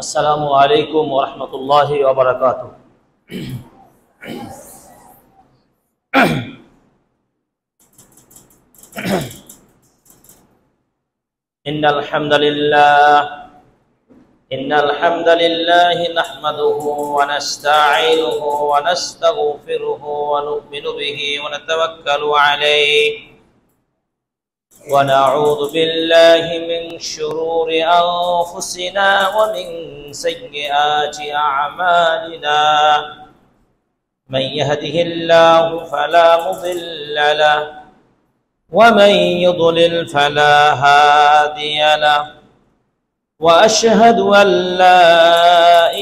আসসালামু আলাইকুম ওয়া রাহমাতুল্লাহি ওয়া বারাকাতুহু। ইন্নাল হামদালিল্লাহি নাহমাদুহু ওয়া নাস্তাঈনুহু ওয়া নাস্তাগফিরুহু ওয়া নু'মিনু বিহি ওয়া নাতাওয়াক্কালু আলাইহি wa na'udzu billahi min shururi anfusina wa min sayyiati a'malina. من يهده الله فلا مضل له ومن يضلل فلا هادي له وأشهد أن لا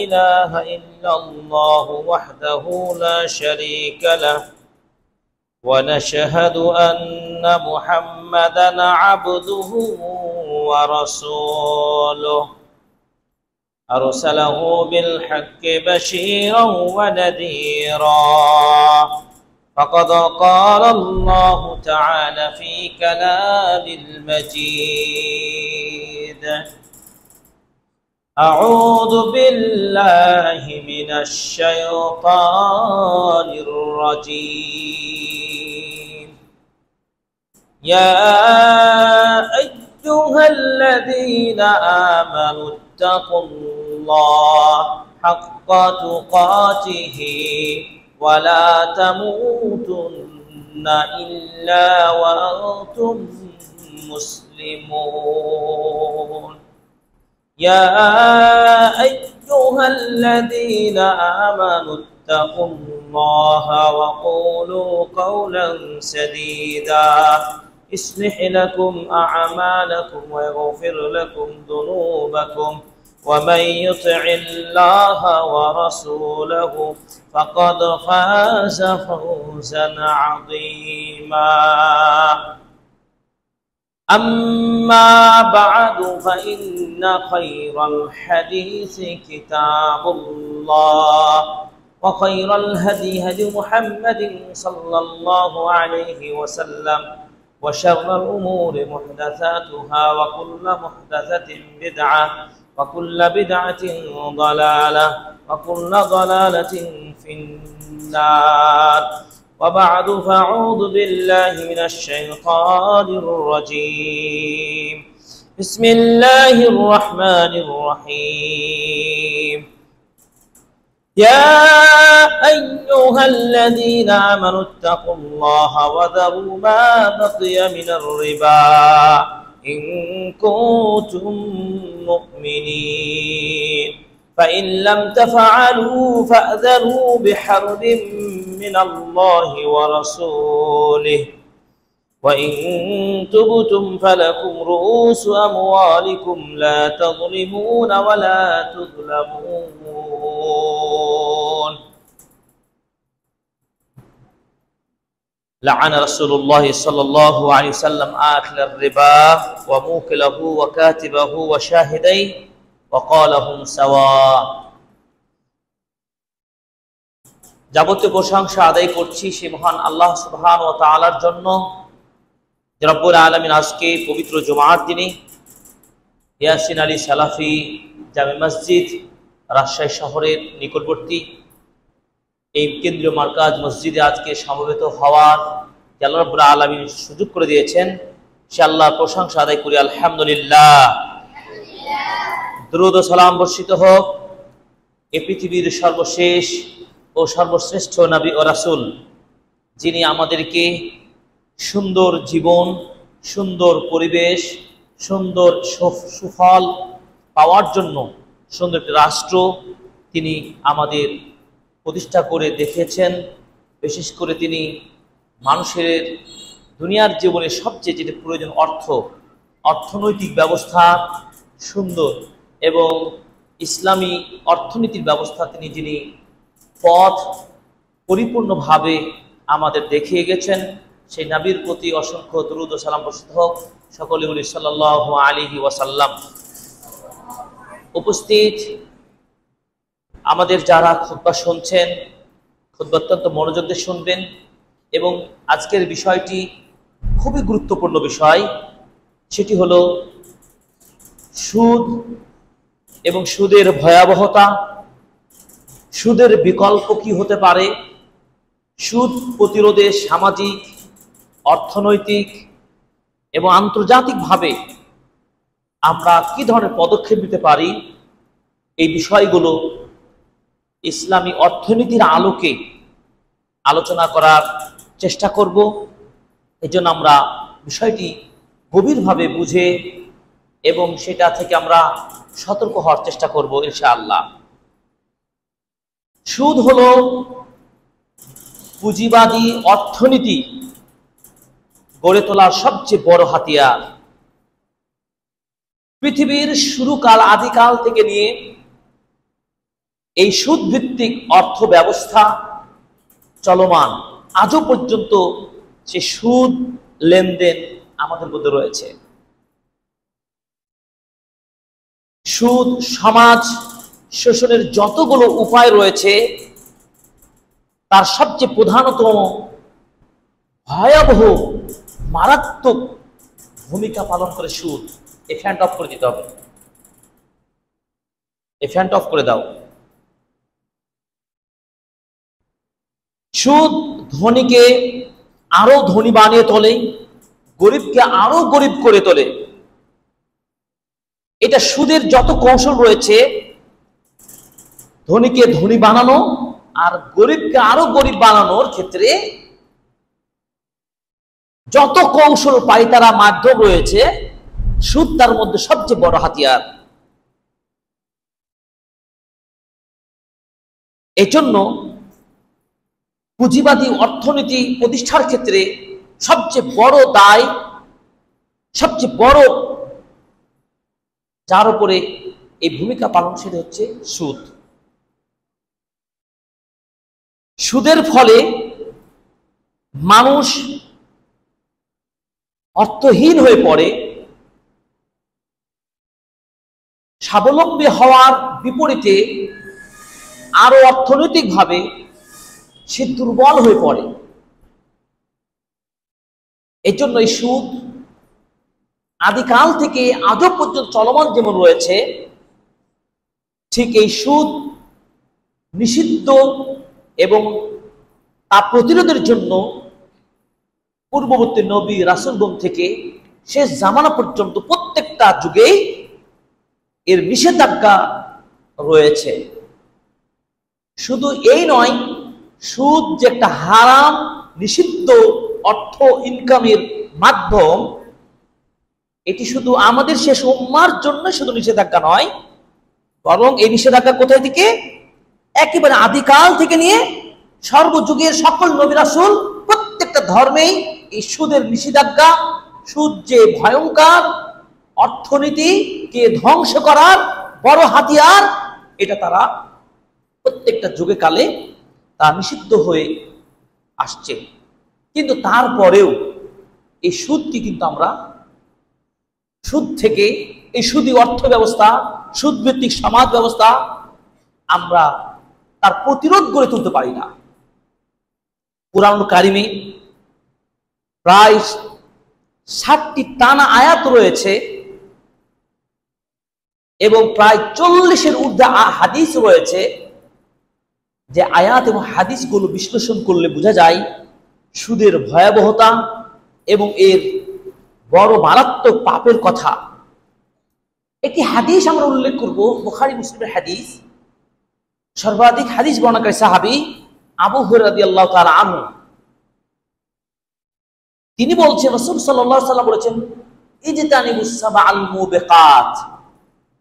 إله إلا الله وحده لا شريك له ونشهد أن محمدا عبده ورسوله أرسله بالحق بشيرا ونذيرا فقد قال الله تعالى في كلام المجيد أعوذ بالله من الشيطان الرجيم يا أيها الذين آمنوا اتقوا الله حق تقاته ولا تموتن إلا وأنتم مسلمون يا أيها الذين آمنوا اتقوا الله وقولوا قولا سديدا يصلح لكم أعمالكم ويغفر لكم ذنوبكم ومن يطع الله ورسوله فقد فاز فوزا عظيما أما بعد فإن خير الحديث كتاب الله وخير الهدي هدي محمد صلى الله عليه وسلم وشر الأمور محدثاتها وكل محدثة بدعة وكل بدعة ضلالة وكل ضلالة في النار وبعد فأعوذ بالله من الشيطان الرجيم بسم الله الرحمن الرحيم يا أيها الذين آمنوا اتقوا الله وذروا ما بقي من الربا إن كنتم مؤمنين فإن لم تفعلوا فأذنوا بحرب من الله ورسوله وإن تبتم فلكم رؤوس أموالكم لا تظلمون ولا تظلمون لعن رسول الله صلى الله عليه وسلم آكل الربا وموكله وكاتبه وشاهديه وقالهم سواء যাবতীয় প্রশংসা আদায় করছি সেই মহান আল্লাহ সুবহানাহু ওয়া তাআলার জন্য যে রব্বুল আলামিন আজকে পবিত্র জুমার দিনে ইয়াসিন আলী সালাফি জামে মসজিদ রাজশাহী শহরের নিকটবর্তী এই কেন্দ্রীয় মার্কাজ মসজিদে আজকে সমবেত হওয়ার যে আল্লাহ রব্বুল আলামিন সুযোগ করে দিয়েছেন সে আল্লাহর প্রশংসা আদায় করি আলহামদুলিল্লাহ। দরুদ ও সালাম বর্ষিত হোক এই পৃথিবীর সর্বশেষ ও সর্বশ্রেষ্ঠ নবী ও রাসূল, যিনি আমাদেরকে সুন্দর জীবন, সুন্দর পরিবেশ, সুন্দর সুফল পাওয়ার জন্য সুন্দর একটি রাষ্ট্র তিনি আমাদের প্রতিষ্ঠা করে দেখিয়েছেন। বিশেষ করে তিনি মানুষের দুনিয়ার জীবনে সবচেয়ে যেটা প্রয়োজন অর্থনৈতিক ব্যবস্থা সুন্দর এবং ইসলামী অর্থনীতির ব্যবস্থা যিনি পথ পরিপূর্ণভাবে আমাদের দেখিয়ে গেছেন, সেই নবীর প্রতি অসংখ্য দরুদ ও সালাম বর্ষিত হোক। সকলে বলি সাল্লাল্লাহু আলাইহি ওয়াসাল্লাম। উপস্থিত আমাদের যারা খুতবা শুনছেন, খুতবা অত্যন্ত মনোযোগ দিয়ে শুনবেন এবং আজকের বিষয়টি খুবই গুরুত্বপূর্ণ বিষয়, সেটি হলো সুদ এবং সুদের ভয়াবহতা, সুদের বিকল্প কি হতে পারে, সুদ প্রতিরোধে সামাজিক, অর্থনৈতিক এবং আন্তর্জাতিকভাবে আমরা কি ধরনের পদক্ষেপ নিতে পারি, এই বিষয়গুলো ইসলামী অর্থনীতির আলোকে আলোচনা করার চেষ্টা করব। এজন্য আমরা বিষয়টি গভীরভাবে বুঝে এবং সেটা থেকে আমরা সতর্ক হওয়ার চেষ্টা করব ইনশাআল্লাহ। সুদ হলো পুঁজিবাদী অর্থনীতি গড়ে তোলার সবচেয়ে বড় হাতিয়ার। পৃথিবীর শুরুকাল, আদিকাল থেকে নিয়ে এই সুদ ভিত্তিক অর্থ ব্যবস্থা চলমান। আজও পর্যন্ত সে সুদ লেনদেন আমাদের মধ্যে রয়েছে। সুদ সমাজ শোষণের যতগুলো উপায় রয়েছে তার সবচেয়ে প্রধানতম, ভয়াবহ, মারাত্মক ভূমিকা পালন করে সুদ। এই ফ্যানটা অফ করে দিতে হবে, এই ফ্যানটা অফ করে দাও। সুদ ধনীকে আরো ধনী বানিয়ে তোলে, গরিবকে আরো গরিব করে তোলে। এটা সুদের যত কৌশল রয়েছে, ধনীকে ধনী বানানো আর গরিবকে আরো গরিব বানানোর ক্ষেত্রে যত কৌশল পাইতারা মাধ্যম রয়েছে, সুদ তার মধ্যে সবচেয়ে বড় হাতিয়ার। এজন্য পুঁজিবাদী অর্থনীতি প্রতিষ্ঠার ক্ষেত্রে সবচেয়ে বড় দায়, সবচেয়ে বড় যার উপরে এই ভূমিকা পালন, সেটা হচ্ছে সুদ। সুদের ফলে মানুষ অর্থহীন হয়ে পড়ে, স্বাবলম্বী হওয়ার বিপরীতে আরো অর্থনৈতিকভাবে সে দুর্বল হয়ে পড়ে। এই জন্য এই সুদ আদিকাল থেকে আজও পর্যন্ত চলমান যেমন রয়েছে, ঠিক এই সুদ নিষিদ্ধ এবং তা প্রতিরোধের জন্য পূর্ববর্তী নবী রাসূলগণ থেকে শেষ জামানা পর্যন্ত প্রত্যেকটা যুগেই এর নিষেধাজ্ঞা রয়েছে। শুধু এই নয়, সুদ যে একটা হারাম নিষিদ্ধ অর্থ ইনকামের মাধ্যম, এটি শুধু আমাদের শেষ উম্মার জন্য শুধু নিষেধাজ্ঞা নয়, বরং এই নিষেধাজ্ঞা কোথায় থেকে? একেবারে আদিকাল থেকে নিয়ে সর্বযুগের সকল নবী রাসূল প্রত্যেকটা ধর্মেই এই সুদের নিষেধাজ্ঞা, সুদ যে ভয়ঙ্কর অর্থনীতিকে ধ্বংস করার বড় হাতিয়ার, এটা তারা প্রত্যেকটা যুগে কালে তা নিষিদ্ধ হয়ে আসছে। কিন্তু তারপরেও এই সুদকে কিন্তু আমরা সুদ থেকে, এই সুদী অর্থ ব্যবস্থা, সুদ ভিত্তিক সমাজ ব্যবস্থা, আমরা তার প্রতিরোধ গড়ে তুলতে পারি না। কুরআনুল কারিমে প্রায় 60টি টানা আয়াত রয়েছে এবং প্রায় 40-এর ঊর্ধ্বে হাদিস রয়েছে, যে আয়াত এবং হাদিসগুলো বিশ্লেষণ করলে বোঝা যায় সুদের ভয়াবহতা এবং এর বড় মারাত্মক পাপের কথা। একটি হাদিস আমরা উল্লেখ করব, বুখারী মুসলিমের হাদিস। সর্বাধিক হাদিস বর্ণনাকারী সাহাবী আবু হুরায়রা রাদিয়াল্লাহু তাআলা আনহু, তিনি বলছেন, রাসূল সাল্লাল্লাহু আলাইহি ওয়াসাল্লাম বলেছেন, ইজতানিবুস সাবআল মুবিকাত।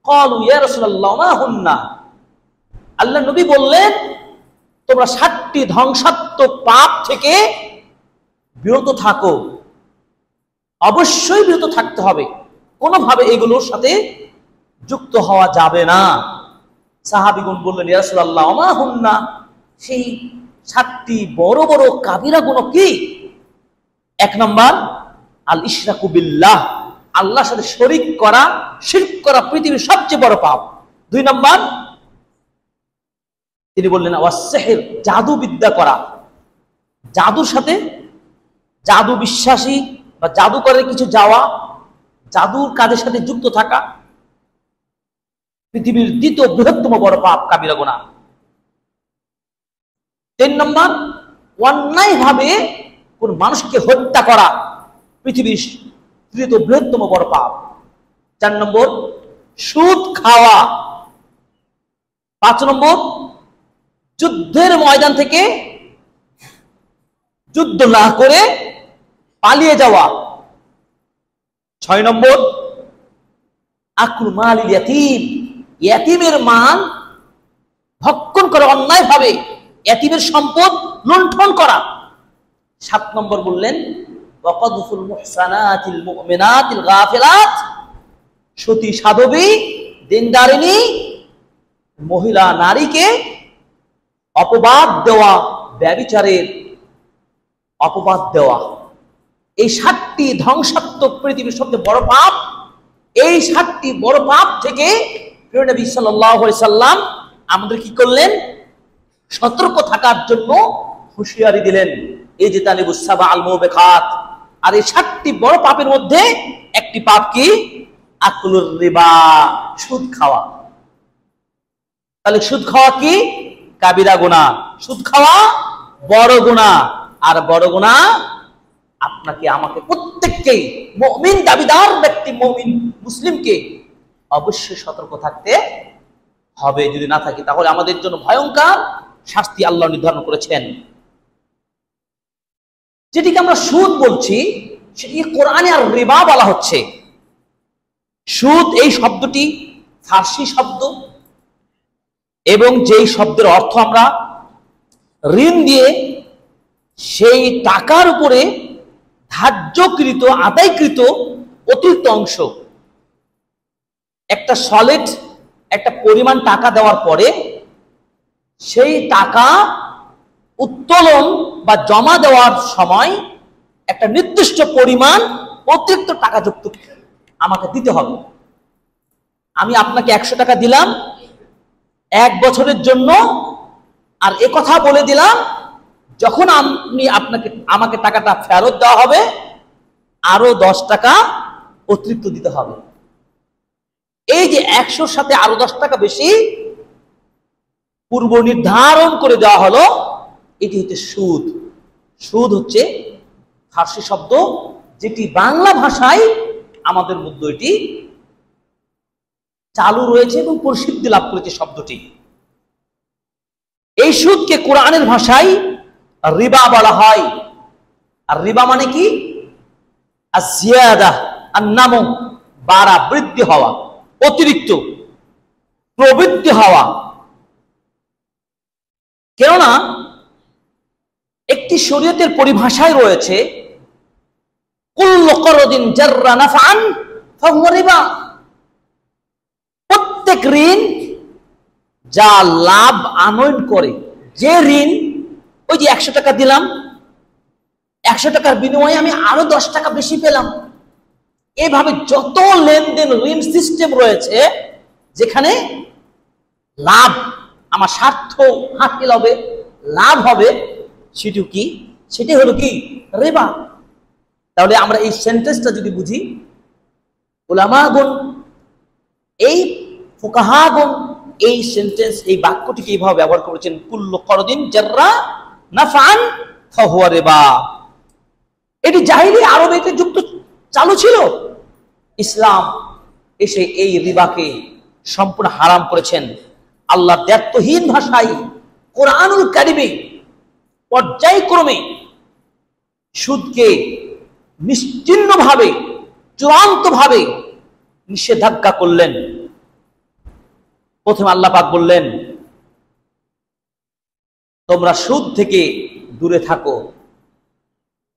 ক্বালু ইয়া রাসূলুল্লাহ মা হুন্না? আল্লাহর নবী বললেন, তোমরা 60টি ধ্বংসাত্মক পাপ থেকে বিরত থাকো। অবশ্যই বিরত থাকতে হবে, কোনোভাবে এগুলোর সাথে যুক্ত হওয়া যাবে না। সাহাবীগণ বললেন, ইয়া রাসূলুল্লাহ মা হুন্না? সেই 7টি বড় বড় কাবিরা গুনাহ কি? 1 নম্বর, আল ইশরাকু বিল্লাহ, আল্লাহর সাথে শরীক করা, শিরক করা পৃথিবীর সবচেয়ে বড় পাপ। 2 নম্বর, তিনি বললেন ওয়াস সিহর, জাদু বিদ্যা করা, জাদুর সাথে, জাদু বিশ্বাসী বা জাদুকরের কিছু যাওয়া, জাদুর কাজের সাথে যুক্ত থাকা। পৃথিবীর দ্বিতীয় বৃহত্তম বড় পাপ কাবিরা গুনাহ। 3 নম্বর, অন্যায়ভাবে কোন মানুষকে হত্যা করা পৃথিবীর তৃতীয় বৃহত্তম বড় পাপ। 4 নম্বর, সুদ খাওয়া। 5 নম্বর, যুদ্ধের ময়দান থেকে যুদ্ধ না করে পালিয়ে যাওয়া। 6 নম্বর, আকুল মালিল ইয়াতীম, ইয়াতীমের মাল ভক্ষণ করে অন্যায়ভাবে ইয়াতীমের সম্পদ লুণ্ঠন করা। 7 নম্বর বললেন ওয়াকাদফুল মুহসানাতিল মুমিনাতিল গাফিলাত, সতী সাধবী দিনদারিনী মহিলা নারীকে অপবাদ দেওয়া, ব্যভিচারের অপবাদ দেওয়া। এই 7টি ধ্বংসাত্মক পৃথিবীর সবচেয়ে বড় পাপ। এই 7টি বড় পাপ থেকে প্রিয় নবী সাল্লাল্লাহু আলাইহি সাল্লাম আমাদের কি করলেন? সতর্ক থাকার জন্য হুঁশিয়ারি দিলেন, এই যে তানিবুস সাবা আল মুবিকাত। আর এই 7টি বড় পাপের মধ্যে একটি পাপ কি? আকুলুর রিবা, সুদ খাওয়া। তাহলে সুদ খাওয়া কি? কাবিরা গুনাহ। সুদ খাওয়া বড় গুনাহ। আর বড় গুনাহ আপনাকে আমাকে প্রত্যেককেই, মুমিন দাবিদার ব্যক্তি, মুমিন মুসলিমকে অবশ্যই সতর্ক থাকতে হবে। যদি না থাকি তাহলে আমাদের জন্য ভয়ঙ্কর শাস্তি আল্লাহ নির্ধারণ করেছেন। যেটিকে আমরা সুদ বলছি সেটিকে কোরআনে আর রিবা বলা হচ্ছে। সুদ এই শব্দটি ফার্সি শব্দ, এবং যেই শব্দের অর্থ আমরা ঋণ দিয়ে সেই টাকার উপরে ধার্যকৃত, আদায়কৃত অতিরিক্ত অংশ, একটা সলিড একটা পরিমাণ টাকা দেওয়ার পরে সেই টাকা উত্তোলন বা জমা দেওয়ার সময় একটা নির্দিষ্ট পরিমাণ অতিরিক্ত টাকা যুক্ত আমাকে দিতে হবে। আমি আপনাকে 100 টাকা দিলাম 1 বছরের জন্য, আর কথা বলে দিলাম যখন আমাকে টাকাটা ফেরত দেওয়া হবে আরো 10 টাকা অতিরিক্ত দিতে হবে। এই যে 100-র সাথে আরো 10 টাকা বেশি পূর্ব নির্ধারণ করে দেওয়া হলো, এটি হচ্ছে সুদ। সুদ হচ্ছে ফার্সি শব্দ, যেটি বাংলা ভাষায় আমাদের মধ্যে এটি চালু রয়েছে এবং প্রসিদ্ধি লাভ করেছে শব্দটি। এই সুদকে কোরআনের ভাষায় রিবা বলা হয়। আর রিবা মানে কি? আয-জিয়াদা, আন-নামু, বাড়া, বৃদ্ধি হওয়া, অতিরিক্ত প্রবৃদ্ধি হওয়া। কেননা একটি শরীয়তের পরিভাষায় রয়েছে কুল্লু করদিন জাররা নাফআন ফাহুয়া রিবা। প্রত্যেক ঋণ যা লাভ আনয়ন করে, যে ঋণ, ওই যে 100 টাকা দিলাম, 100 টাকার বিনিময়ে আমি আরো 10 টাকা বেশি পেলাম, এভাবে যত লেনদেন ঋণ সিস্টেম রয়েছে যেখানে লাভ, আমার স্বার্থ হাসিল হবে, লাভ হবে, সেটি হলো কি? রিবা। তাহলে আমরা এই সেন্টেন্সটা যদি বুঝি, উলামাগণ, এই ফুকাহাগণ এই সেন্টেন্স, এই বাক্যটিকে এইভাবে ব্যবহার করেছেন, কুল্লু করদিন জাররা নাফআন ফাহুয়া রিবা। এটি জাহিলি আরবেতে যুক্ত চালু ছিল। ইসলাম এসে এই রিবাকে সম্পূর্ণ হারাম করেছেন। আল্লাহ দ্ব্যর্থহীন ভাষায় কোরআনুল কারিমে পর্যায়ক্রমে সুদকে নিশ্চিহ্নভাবে, চূড়ান্তভাবে নিষেধাজ্ঞা করলেন। প্রথমে আল্লাহ পাক বললেন তোমরা সুদ থেকে দূরে থাকো।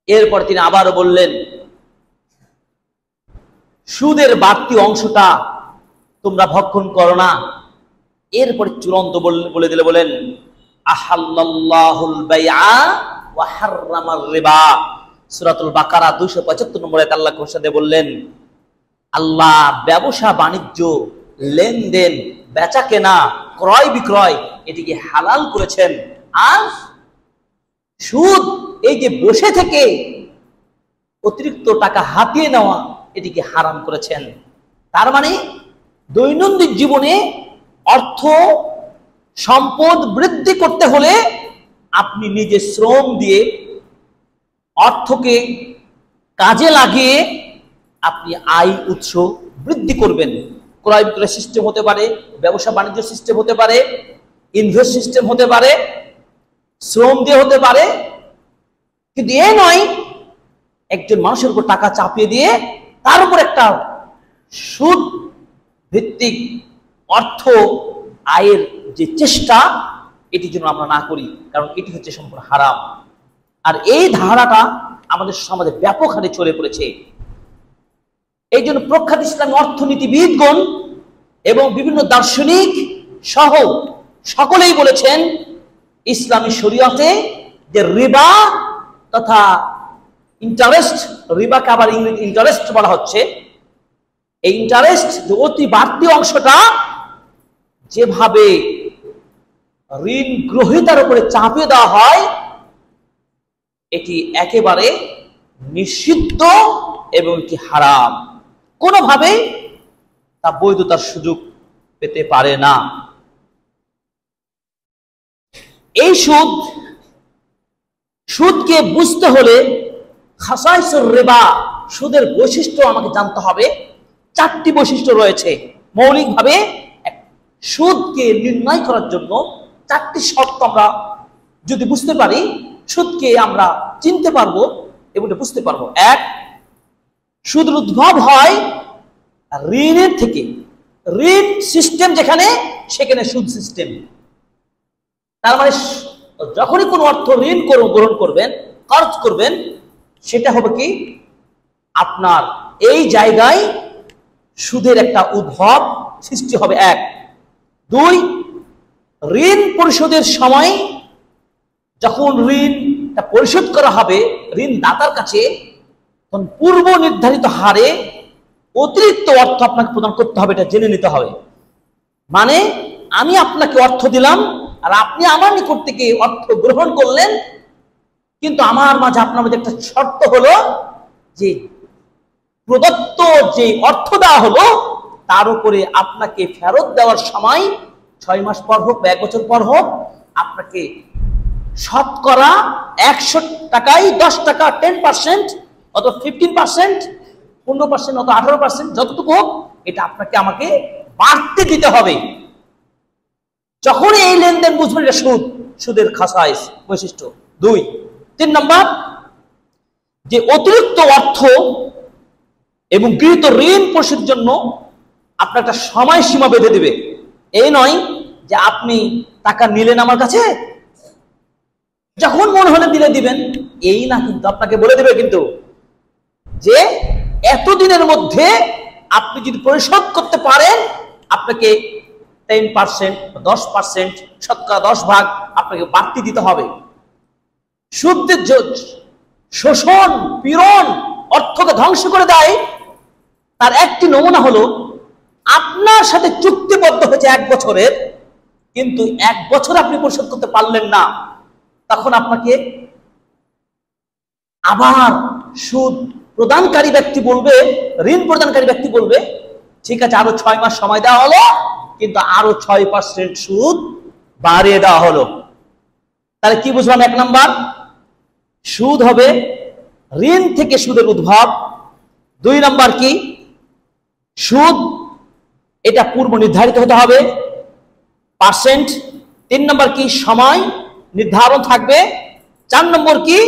এরপর তিনি আবারও বললেন সুদের বাড়তি অংশটা তোমরা ভক্ষণ করো না। এরপর চূড়ান্ত বলে দিলে বলেন আহাল্লাল্লাহুল বাইআ ওয়া হাররামার রিবা। সূরাতুল বাকারা 275 নম্বর আয়াতে আল্লাহ ঘোষণা দিয়ে বললেন আল্লাহ ব্যবসা বাণিজ্য, লেনদেন, বেচা কেনা, ক্রয় বিক্রয় এটিকে হালাল করেছেন। আর সুদ, এই যে বসে থেকে অতিরিক্ত টাকা হাতিয়ে নেওয়া, এটিকে হারাম করেছেন। তার মানে দৈনন্দিন জীবনে অর্থ সম্পদ বৃদ্ধি করতে হলে আপনি নিজে শ্রম দিয়ে অর্থকে কাজে লাগিয়ে আপনি আয় উৎস বৃদ্ধি করবেন। ক্রয় বিক্রয় সিস্টেম হতে পারে, ব্যবসা বাণিজ্য সিস্টেম হতে পারে, ইনভেস্ট সিস্টেম হতে পারে, শ্রম দিয়ে হতে পারে। কিন্তু এ নয় একজন মানুষের উপর টাকা চাপিয়ে দিয়ে তার উপর একটা সুদ ভিত্তিক অর্থ আয়ের যে চেষ্টা, এটি যেন আমরা না করি, কারণ এটি হচ্ছে সম্পূর্ণ হারাম। আর এই ধারাটা আমাদের সমাজে ব্যাপক হারে ছড়ে পড়েছে। এই জন্য প্রখ্যাত ইসলামী অর্থনীতিবিদগণ এবং বিভিন্ন দার্শনিক সহ সকলেই বলেছেন ইসলামী শরীয়তে যে রিবা তথা ইন্টারেস্ট, রিবাকে আবার ইংরেজি ইন্টারেস্ট বলা হচ্ছে, এই ইন্টারেস্ট যে অতি বাড়তি অংশটা যেভাবে ঋণ গ্রহীতার উপরে চাপিয়ে দেওয়া হয়, এটি একেবারে নিষিদ্ধ এবং এটি হারাম। কোনোভাবেই তা বৈধতার সুযোগ পেতে পারে না। এই সুদকে বুঝতে হলে খাসাইসুর রিবা, সুদের বৈশিষ্ট্য আমাকে জানতে হবে। 4টি বৈশিষ্ট্য রয়েছে মৌলিকভাবে। সুদকে নির্ণয় করার জন্য 4টি শর্ত আমরা যদি বুঝতে পারি, সুদকে আমরা চিনতে পারবো এবং বুঝতে পারবো। 1, সুদের উদ্ভব হয় ঋণের থেকে। ঋণ সিস্টেম যেখানে, সেখানে সুদ সিস্টেম। তার মানে যখনই কোনো অর্থ ঋণ গ্রহণ করবেন, খরচ করবেন, সেটা হবে কি আপনার এই জায়গায় সুদের একটা উদ্ভব সৃষ্টি হবে। 1, 2, ঋণ পরিশোধের সময় যখন ঋণটা পরিশোধ করা হবে ঋণ দাতার কাছে, তখন পূর্ব নির্ধারিত হারে অতিরিক্ত অর্থ আপনাকে প্রদান করতে হবে, এটা জেনে নিতে হবে। মানে আমি আপনাকে অর্থ দিলাম আর আপনি আমার নিকট থেকে অর্থ গ্রহণ করলেন, কিন্তু আমার মাঝে আপনার মাঝে একটা শর্ত হলো যে প্রদত্ত যে অর্থ দেওয়া হলো তার উপরে আপনাকে ফেরত দেওয়ার সময় 6 মাস পর হোক বা 1 বছর পর হোক, আপনাকে শতকরা 100 টাকায় 10 টাকা 10% অথবা 15%, 15% অথবা 18%, যতটুকু হোক, এটা আপনাকে আমাকে বাড়তে দিতে হবে। যখন এই লেনদেন বুঝবেন এটা সুদ, সুদের খাসাইস বৈশিষ্ট্য। 2, 3 নম্বর, যে অতিরিক্ত অর্থ এবং গৃহীত ঋণ পরিশোধের জন্য আপনার একটা সময়সীমা বেঁধে দিবে। এই নয় যে আপনি টাকা নিলেন আমার কাছে, যখন মনে হলে দিলে দিবেন, এই না, কিন্তু আপনাকে বলে দেবে কিন্তু যে এতদিনের মধ্যে আপনি যদি পরিশোধ করতে পারেন আপনাকে 10%, 10%, শতকরা 10 ভাগ আপনাকে বাড়তি দিতে হবে। সুদের শোষণ, পীড়ন অর্থকে ধ্বংস করে দেয়। তার একটি নমুনা হলো আপনার সাথে চুক্তিবদ্ধ হয়েছে 1 বছরের, কিন্তু 1 বছর আপনি পরিশোধ করতে পারলেন না, তখন আপনাকে আবার সুদ প্রদানকারী ব্যক্তি বলবে, ঋণ প্রদানকারী ব্যক্তি বলবে, ঠিক আছে আরো 6 মাস সময় দেওয়া হলো, কিন্তু আরো 6% সুদ বাড়িয়ে দেওয়া হলো। তাহলে কি বুঝলাম? 1 নাম্বার, সুদ হবে ঋণ থেকে সুদের উদ্ভব। 2 নাম্বার কি, সুদ এটা পূর্ব নির্ধারিত হতে হবে পার্সেন্ট। 3 নাম্বার কি, সময় নির্ধারণ থাকবে। 4 নম্বর কি,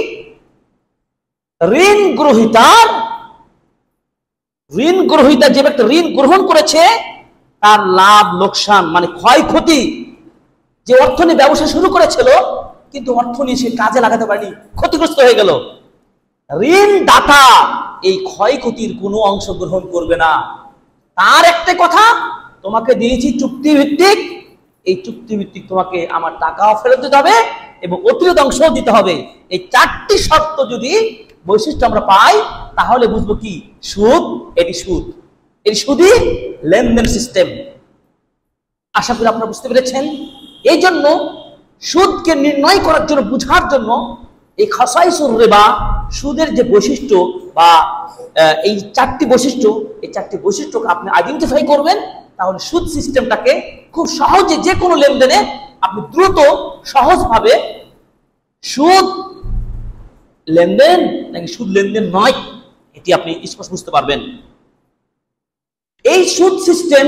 ঋণ গ্রহীতা যে ব্যক্তি ঋণ গ্রহণ করেছে তার লাভ লোকসান মানে ক্ষয়ক্ষতি, যে অর্থ নিয়ে ব্যবসা শুরু করেছিল কিন্তু অর্থ নিয়ে সে কাজে লাগাতে পারেনি, ক্ষতিগ্রস্ত হয়ে গেল, ঋণ দাতা এই ক্ষয়ক্ষতির কোনো অংশ গ্রহণ করবে না। তার একটা কথা, তোমাকে দিয়েছি চুক্তি ভিত্তিক, এই চুক্তি ভিত্তিক তোমাকে আমার টাকাও ফেরত দিতে হবে এবং অতিরিক্ত অংশও দিতে হবে। এই 4টি শর্ত যদি বৈশিষ্ট্য আমরা পাই তাহলে বুঝবো কি সুদ, এটি সুদ, এটি সুদই লেনদেন সিস্টেম। আশা করি আপনারা বুঝতে পেরেছেন। এই জন্য সুদকে নির্ণয় করার জন্য, বুঝার জন্য এই খাসাইসুর রিবা, সুদের যে বৈশিষ্ট্য বা এই 4টি বৈশিষ্ট্য, এই 4টি বৈশিষ্ট্যকে আপনি আইডেন্টিফাই করবেন, তাহলে সুদ সিস্টেমটাকে খুব সহজে যে কোনো লেনদেনে আপনি দ্রুত সহজভাবে সুদ লেনদেন নাকি সুদ লেনদেন নয় এটি আপনি স্পষ্ট বুঝতে পারবেন। এই সুদ সিস্টেম,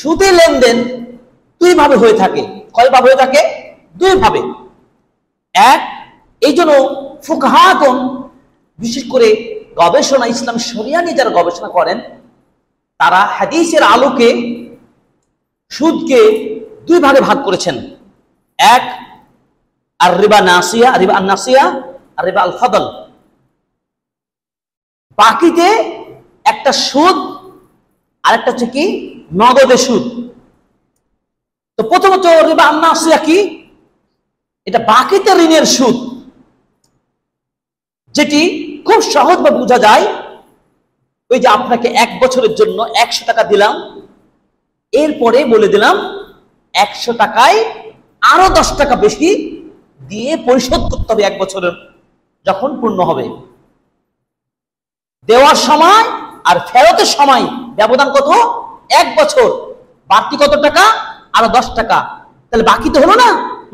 সুদে লেনদেন দুই ভাবে হয়ে থাকে। কয় ভাবে হয়ে থাকে? দুই ভাবে। এক, এই জন্য ফুকাহাগণ বিশেষ করে গবেষণা, ইসলাম শরিয়া নিয়ে যারা গবেষণা করেন, তারা হাদিসের আলোকে সুদকে দুই ভাগে ভাগ করেছেন। এক, আর রিবা নাসিয়া, রিবা আন নাসিয়া আর রিবা আল ফাদল। বাকিতে একটা সুদ আর একটা হচ্ছে কি নগদে সুদ। তো প্রথমত রিবা আন নাসিয়া কি? এটা বাকিতে ঋণের সুদ, যেটি খুব সহজভাবে বোঝা যায়। ওই যে আপনাকে 1 বছরের জন্য 100 টাকা দিলাম, এরপরে বলে দিলাম 100 টাকায় আরো 10 টাকা বেশি দিয়ে পরিশোধ করতে হবে 1 বছরের যখন পূর্ণ হবে। দেওয়ার সময় আর ফেরতের সময় ব্যবধান কত? 1 বছর। বাড়তি কত টাকা? আরো 10 টাকা। তাহলে বাকি তো হলো না।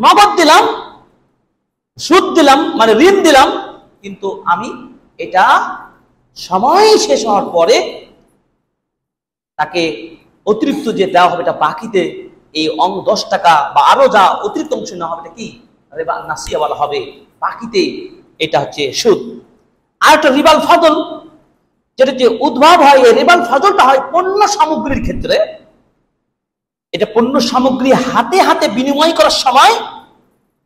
নগদ দিলাম, সুদ দিলাম, মানে ঋণ দিলাম, কিন্তু আমি এটা সময় শেষ হওয়ার পরে তাকে অতিরিক্ত যে দেওয়া হবে এটা বাকিতে এই 10 টাকা বা আরো যা অতিরিক্ত অংশ নেওয়া হবে এটা কি রিবা নাসিয়া বলা হবে। বাকিতে এটা হচ্ছে সুদ। আর একটা রিবাল ফাদল, যেটা যে উদ্ভব হয়, এই রিবাল ফাদলটা হয় পণ্য সামগ্রীর ক্ষেত্রে। এটা পণ্য সামগ্রী হাতে হাতে বিনিময় করার সময়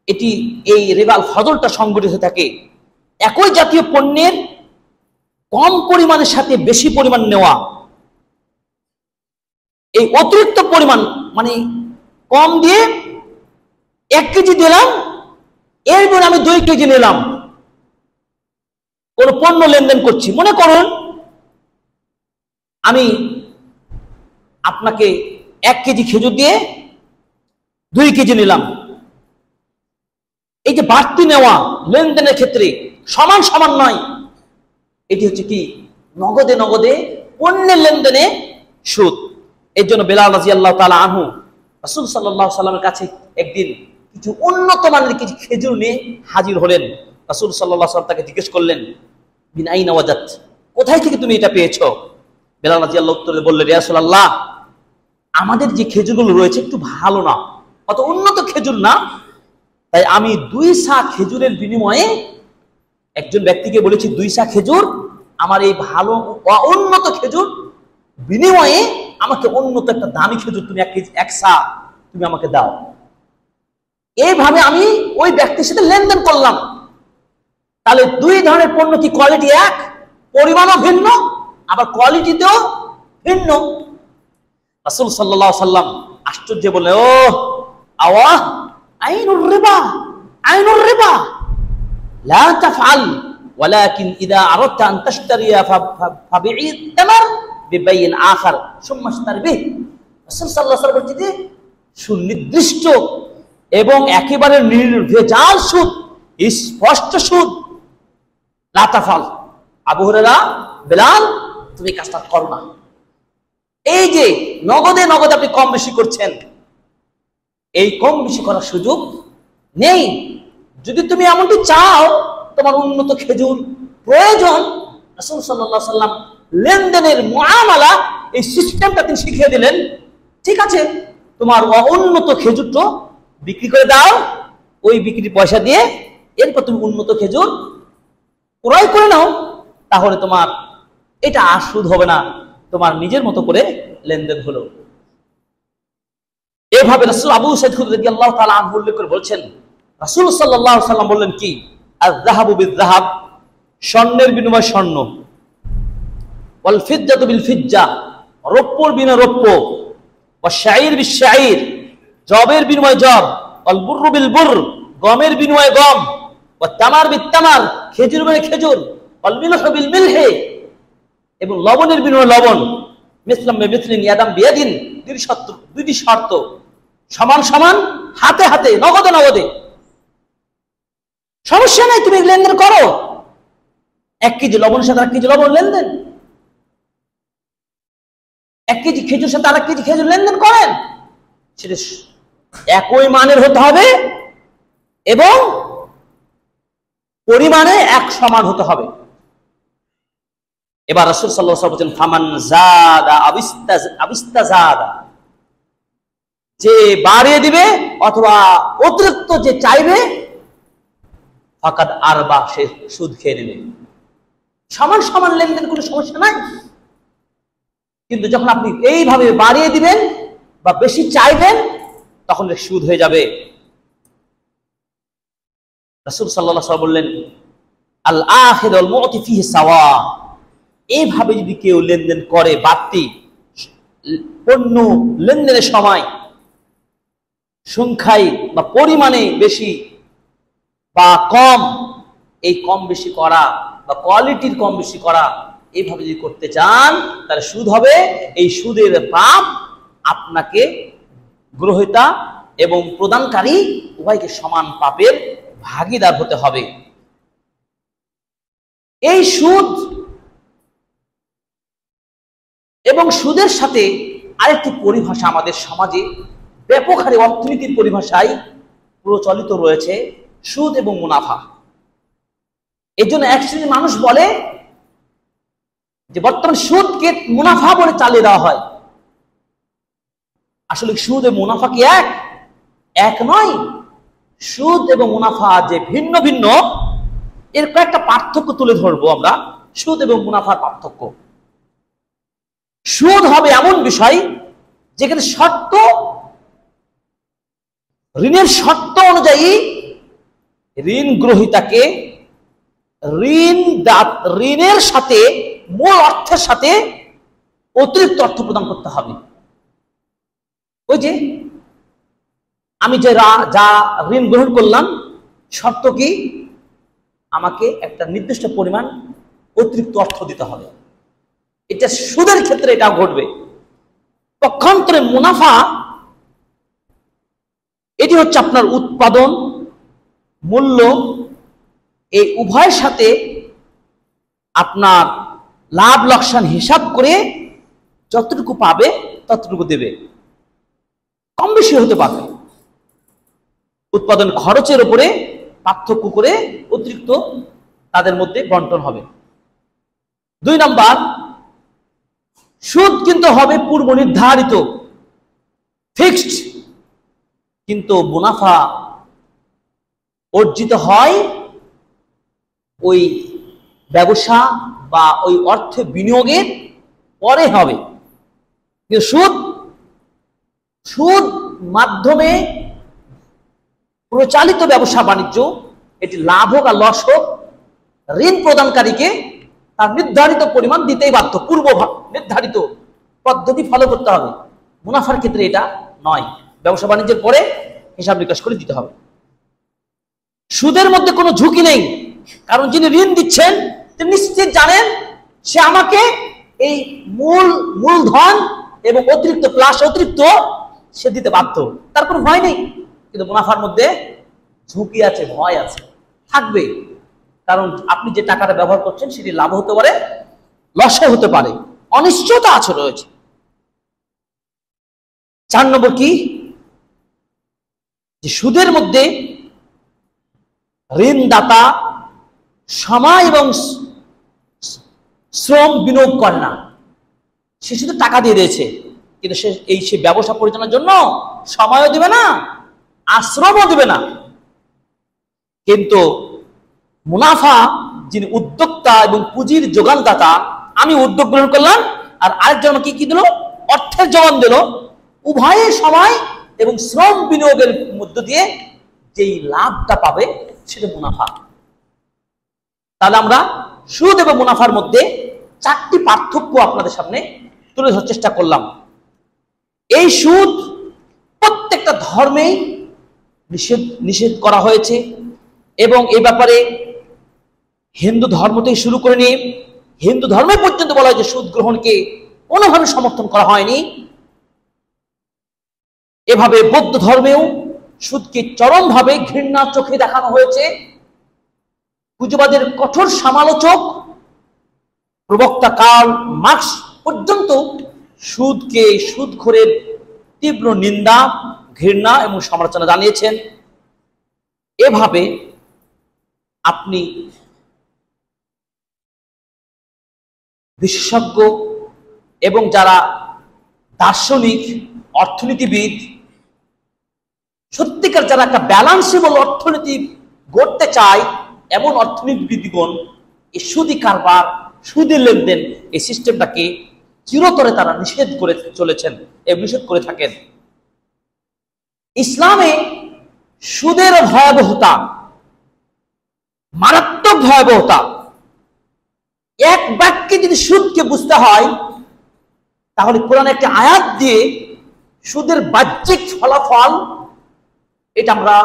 এটি এই রিবাল ফাদলটা সংঘটিত থাকে। একই জাতীয় পণ্যের কম পরিমাণের সাথে বেশি পরিমাণ নেওয়া, এই অতিরিক্ত পরিমাণ মানে কম দিয়ে 1 কেজি দিলাম, এর জন্য আমি 2 কেজি নিলাম। কোন পণ্য লেনদেন করছি, মনে করুন আমি আপনাকে 1 কেজি খেজুর দিয়ে 2 কেজি নিলাম। এই যে বাড়তি নেওয়া লেনদেনের ক্ষেত্রে সমান সমান নয়, এটি হচ্ছে কি নগদে নগদে পণ্যের লেনদেনে সুদ। এর জন্য বেলাল রাদিয়াল্লাহু তাআলা আনহু রাসূল সাল্লাল্লাহু আলাইহি ওয়াসাল্লামের কাছে একদিন কিছু উন্নত মানের কিছু খেজুর নিয়ে হাজির হলেন। রাসূল সাল্লাল্লাহু আলাইহি ওয়াসাল্লাম তাকে জিজ্ঞেস করলেন, বিন আইনা ওয়াজাত, কোথায় থেকে তুমি এটা পেয়েছো? বেলাল রাদিয়াল্লাহু তাআলা বললেন, ইয়া রাসূলুল্লাহ, আমাদের যে খেজুরগুলো রয়েছে একটু ভালো না, অত উন্নত খেজুর না, তাই আমি 2 সা খেজুরের বিনিময়ে একজন ব্যক্তিকে বলেছি 2 সা খেজুর আমার এই ভালো উন্নত খেজুর বিনিময়ে আমাকে উন্নত একটা দামি খেজুর তুমি 1 সা তুমি আমাকে দাও। এইভাবে আমি ওই ব্যক্তির সাথে লেনদেন করলাম। তাহলে 2 ধরনের পণ্য কি কোয়ালিটি এক, পরিমাণও ভিন্ন, আবার কোয়ালিটিতেও ভিন্ন। রাসূল সাল্লাল্লাহু আলাইহি ওয়াসাল্লাম আশ্চর্য বলে, ও আওয়া আইনুর রিবা, আইনুর রিবা লা তাফআল ওয়ালাকিন ইযা আরাদতা আন তাশতারিয়া ফাবি'i তামার বিবাইন আখার সুম্মা ইশতারি বিহি। রাসূল সাল্লাল্লাহু আলাইহি ওয়াসাল্লাম বলছেন যে সুনির্দিষ্ট এবং একেবারে নির্ভেজাল সুদ, স্পষ্ট সুদ লা তাফআল। আবু হুরায়রা, বেলাল, তুমি কাজটা করো না। এই যে নগদে নগদে আপনি কম বেশি করছেন, এই কম বেশি করার সুযোগ নেই। যদি তুমি এমনটি চাও, তোমার উন্নত খেজুর প্রয়োজন, রাসূল সাল্লাল্লাহু আলাইহি ওয়াসাল্লাম লেনদেনের মুআমালা এই সিস্টেমটা তিনি শিখিয়ে দিলেন। ঠিক আছে, তোমার উন্নত খেজুরটা বিক্রি করে দাও, ওই বিক্রির পয়সা দিয়ে এরপর তুমি উন্নত খেজুর ক্রয় করে নাও, তাহলে তোমার এটা আর সুদ হবে না, তোমার নিজের মতো করে লেনদেন হলো। এভাবে রাসূল আবু সাঈদ খুদরী রাদিয়াল্লাহু তাআলা আনহু উল্লেখ করে বলছেন, রাসূল সাল্লাল্লাহু আলাইহি ওয়াসাল্লাম বললেন কি, আয-যাহাবু বিয-যাহাব, স্বর্ণের বিনিময়ে স্বর্ণ, ওয়াল ফিজ্জাতু বিল ফিজ্জা, রৌপ্যর বিনিময়ে রৌপ্য, ওয়াশ শাঈর বিশ শাঈর, জবের বিনিময়ে জব, ওয়াল বুররু বিল বুরর, গমের বিনিময়ে গম, ওয়াত তামার বিত তামার, খেজুর বিনিময়ে খেজুর, ওয়াল মিলহু বিল মিলহি, এবং লবণের বিনিময়ে লবণ, মিসলাম বিমিসলিন ইয়াদাম বিয়াদিন, দুইটি শর্ত সমান সমান, হাতে হাতে, নগদে নগদে, সমস্যা নাই, তুমি লেনদেন করো। 1 কেজি লবণের সাথে 1 কেজি লবণ লেনদেন, 1 কেজি খেজুর সাথে 1 কেজি খেজুর লেনদেন করেন। সেটা একই মানের হতে হবে এবং পরিমাণে এক সমান হতে হবে। এবার রাসূল সাল্লাল্লাহু আলাইহি ওয়াসাল্লাম বলেন, ফামান জাদা আবিস্তাজাদা, যে বাড়িয়ে দিবে অথবা অতিরিক্ত যে চাইবে, ফাকাদ আরবা, সে সুদ খেয়ে নেবে। সমান সমান লেনদেন কোনো সমস্যা নাই, কিন্তু যখন আপনি এইভাবে বাড়িয়ে দিবেন বা বেশি চাইবেন, তখন সুদ হয়ে যাবে। রাসূল সাল্লাল্লাহু আলাইহি ওয়াসাল্লাম বললেন, আল আখির ওয়াল মু'তি ফিহি সাওয়া, এইভাবে যদি কেউ লেনদেন করে, বাড়তি পণ্য লেনদেনের সময় সংখ্যায় বা পরিমাণে বেশি বা কম, এই কম বেশি করা বা কোয়ালিটির কম বেশি করা, এইভাবে যদি করতে চান তাহলে সুদ হবে। এই সুদের পাপ আপনাকে গ্রহীতা এবং প্রদানকারী উভয়কে সমান পাপের ভাগীদার হতে হবে। এই সুদ এবং সুদের সাথে আরেকটি পরিভাষা আমাদের সমাজে ব্যাপক হারে অর্থনীতির পরিভাষায় প্রচলিত রয়েছে, সুদ এবং মুনাফা। এই জন্য এক শ্রেণীর মানুষ বলে যে বর্তমান সুদকে মুনাফা বলে চালিয়ে দেওয়া হয়। আসলে সুদ এবং মুনাফা কি এক নয়। সুদ এবং মুনাফা যে ভিন্ন ভিন্ন, এর কয়েকটা পার্থক্য তুলে ধরবো আমরা। সুদ এবং মুনাফার পার্থক্য: সুদ হবে এমন বিষয় যেখানে শর্ত, ঋণের শর্ত অনুযায়ী ঋণ গ্রহীতাকে ঋণের সাথে, মূল অর্থের সাথে অতিরিক্ত অর্থ প্রদান করতে হবে। ওই যে আমি যা ঋণ গ্রহণ করলাম, শর্ত কি? আমাকে একটা নির্দিষ্ট পরিমাণ অতিরিক্ত অর্থ দিতে হবে। এটা সুদের ক্ষেত্রে এটা ঘটবে। পক্ষান্তরে মুনাফা, এটি হচ্ছে আপনার উৎপাদন, মূল্য, এই উভয়ের সাথে আপনার লাভ লোকসান হিসাব করে যতটুকু পাবে ততটুকু দেবে, কম বেশি হতে পারে। উৎপাদন খরচের উপরে পার্থক্য করে অতিরিক্ত তাদের মধ্যে বন্টন হবে। 2 নাম্বার, সুদ কিন্তু হবে পূর্ব নির্ধারিত, ফিক্সড, কিন্তু মুনাফা অর্জিত হয় ওই ব্যবসা বা ওই অর্থ বিনিয়োগের পরে হবে। কিন্তু সুদ মাধ্যমে প্রচালিত ব্যবসা বাণিজ্য, এটি লাভ হোক আর লস হোক, ঋণ প্রদানকারীকে তার নির্ধারিত পরিমাণ দিতেই বাধ্য, পূর্ব নির্ধারিত পদ্ধতি ফলো করতে হবে। মুনাফার ক্ষেত্রে এটা নয়, ব্যবসা বাণিজ্যের পরে হিসাব নিকাশ করে দিতে হবে। সুদের মধ্যে কোনো ঝুঁকি নেই, কারণ যিনি ঋণ দিচ্ছেন তিনি নিশ্চিত জানেন সে আমাকে এই মূলধন এবং অতিরিক্ত প্লাস অতিরিক্ত সে দিতে বাধ্য, তার কোনো ভয় নেই। কিন্তু মুনাফার মধ্যে ঝুঁকি আছে, ভয় আছে, থাকবে। কারণ আপনি যে টাকাটা ব্যবহার করছেন সেটি লাভ হতে পারে, লসে হতে পারে, অনিশ্চয়তা আছে রয়েছে। 4 নম্বর কি? যে সুদের মধ্যে ঋণদাতা সময় এবং শ্রম বিনিয়োগ করে না। সে শুধু টাকা দিয়ে দিয়েছে, কিন্তু সে ব্যবসা পরিচালনার জন্য সময়ও দিবে না, আশ্রমও দিবে না। কিন্তু মুনাফা, যিনি উদ্যোক্তা এবং পুঁজির যোগানদাতা, আমি উদ্যোগ গ্রহণ করলাম আর আরেকজন আমাকে কি দিল? অর্থের যোগান দিল। উভয়ে সময় এবং শ্রম বিনিয়োগের মধ্য দিয়ে যেই লাভটা পাবে সেটা মুনাফা। তাহলে আমরা সুদ এবং মুনাফার মধ্যে 4টি পার্থক্য আপনাদের সামনে তুলে ধরার চেষ্টা করলাম। এই সুদ প্রত্যেকটা ধর্মেই নিষেধ করা হয়েছে এবং এই ব্যাপারে হিন্দু ধর্ম থেকে শুরু করে নিয়ে হিন্দু ধর্মে পর্যন্ত বলা হয় যে সুদ গ্রহণকে কোনোভাবে সমর্থন করা হয়নি। এভাবে বৌদ্ধ ধর্মেও সুদকে চরমভাবে ঘৃণা চোখে দেখানো হয়েছে। পুঁজিবাদের কঠোর সমালোচক প্রবক্তা কার্ল মার্কস পর্যন্ত সুদকে সুদখোরের তীব্র নিন্দা, ঘৃণা এবং সমালোচনা জানিয়েছেন। এভাবে আপনি বিশেষজ্ঞ এবং যারা দার্শনিক, অর্থনীতিবিদ, সত্যিকার যারা একটা ব্যালান্সেবল অর্থনীতি গড়তে চায় এমন অর্থনীতিবিদগণ এই সুদি কারবার, সুদের লেনদেন এই সিস্টেমটাকে চিরতরে তারা নিষেধ করে চলেছেন এবং নিষেধ করে থাকেন। ইসলামে সুদের ভয়াবহতা, মারাত্মক ভয়াবহতা, এক বাক্যে যদি সুদকে বুঝতে হয় তাহলে কোরআনে একটা আয়াত দিয়ে সুদের বাহ্যিক ফলাফল এটা আমরা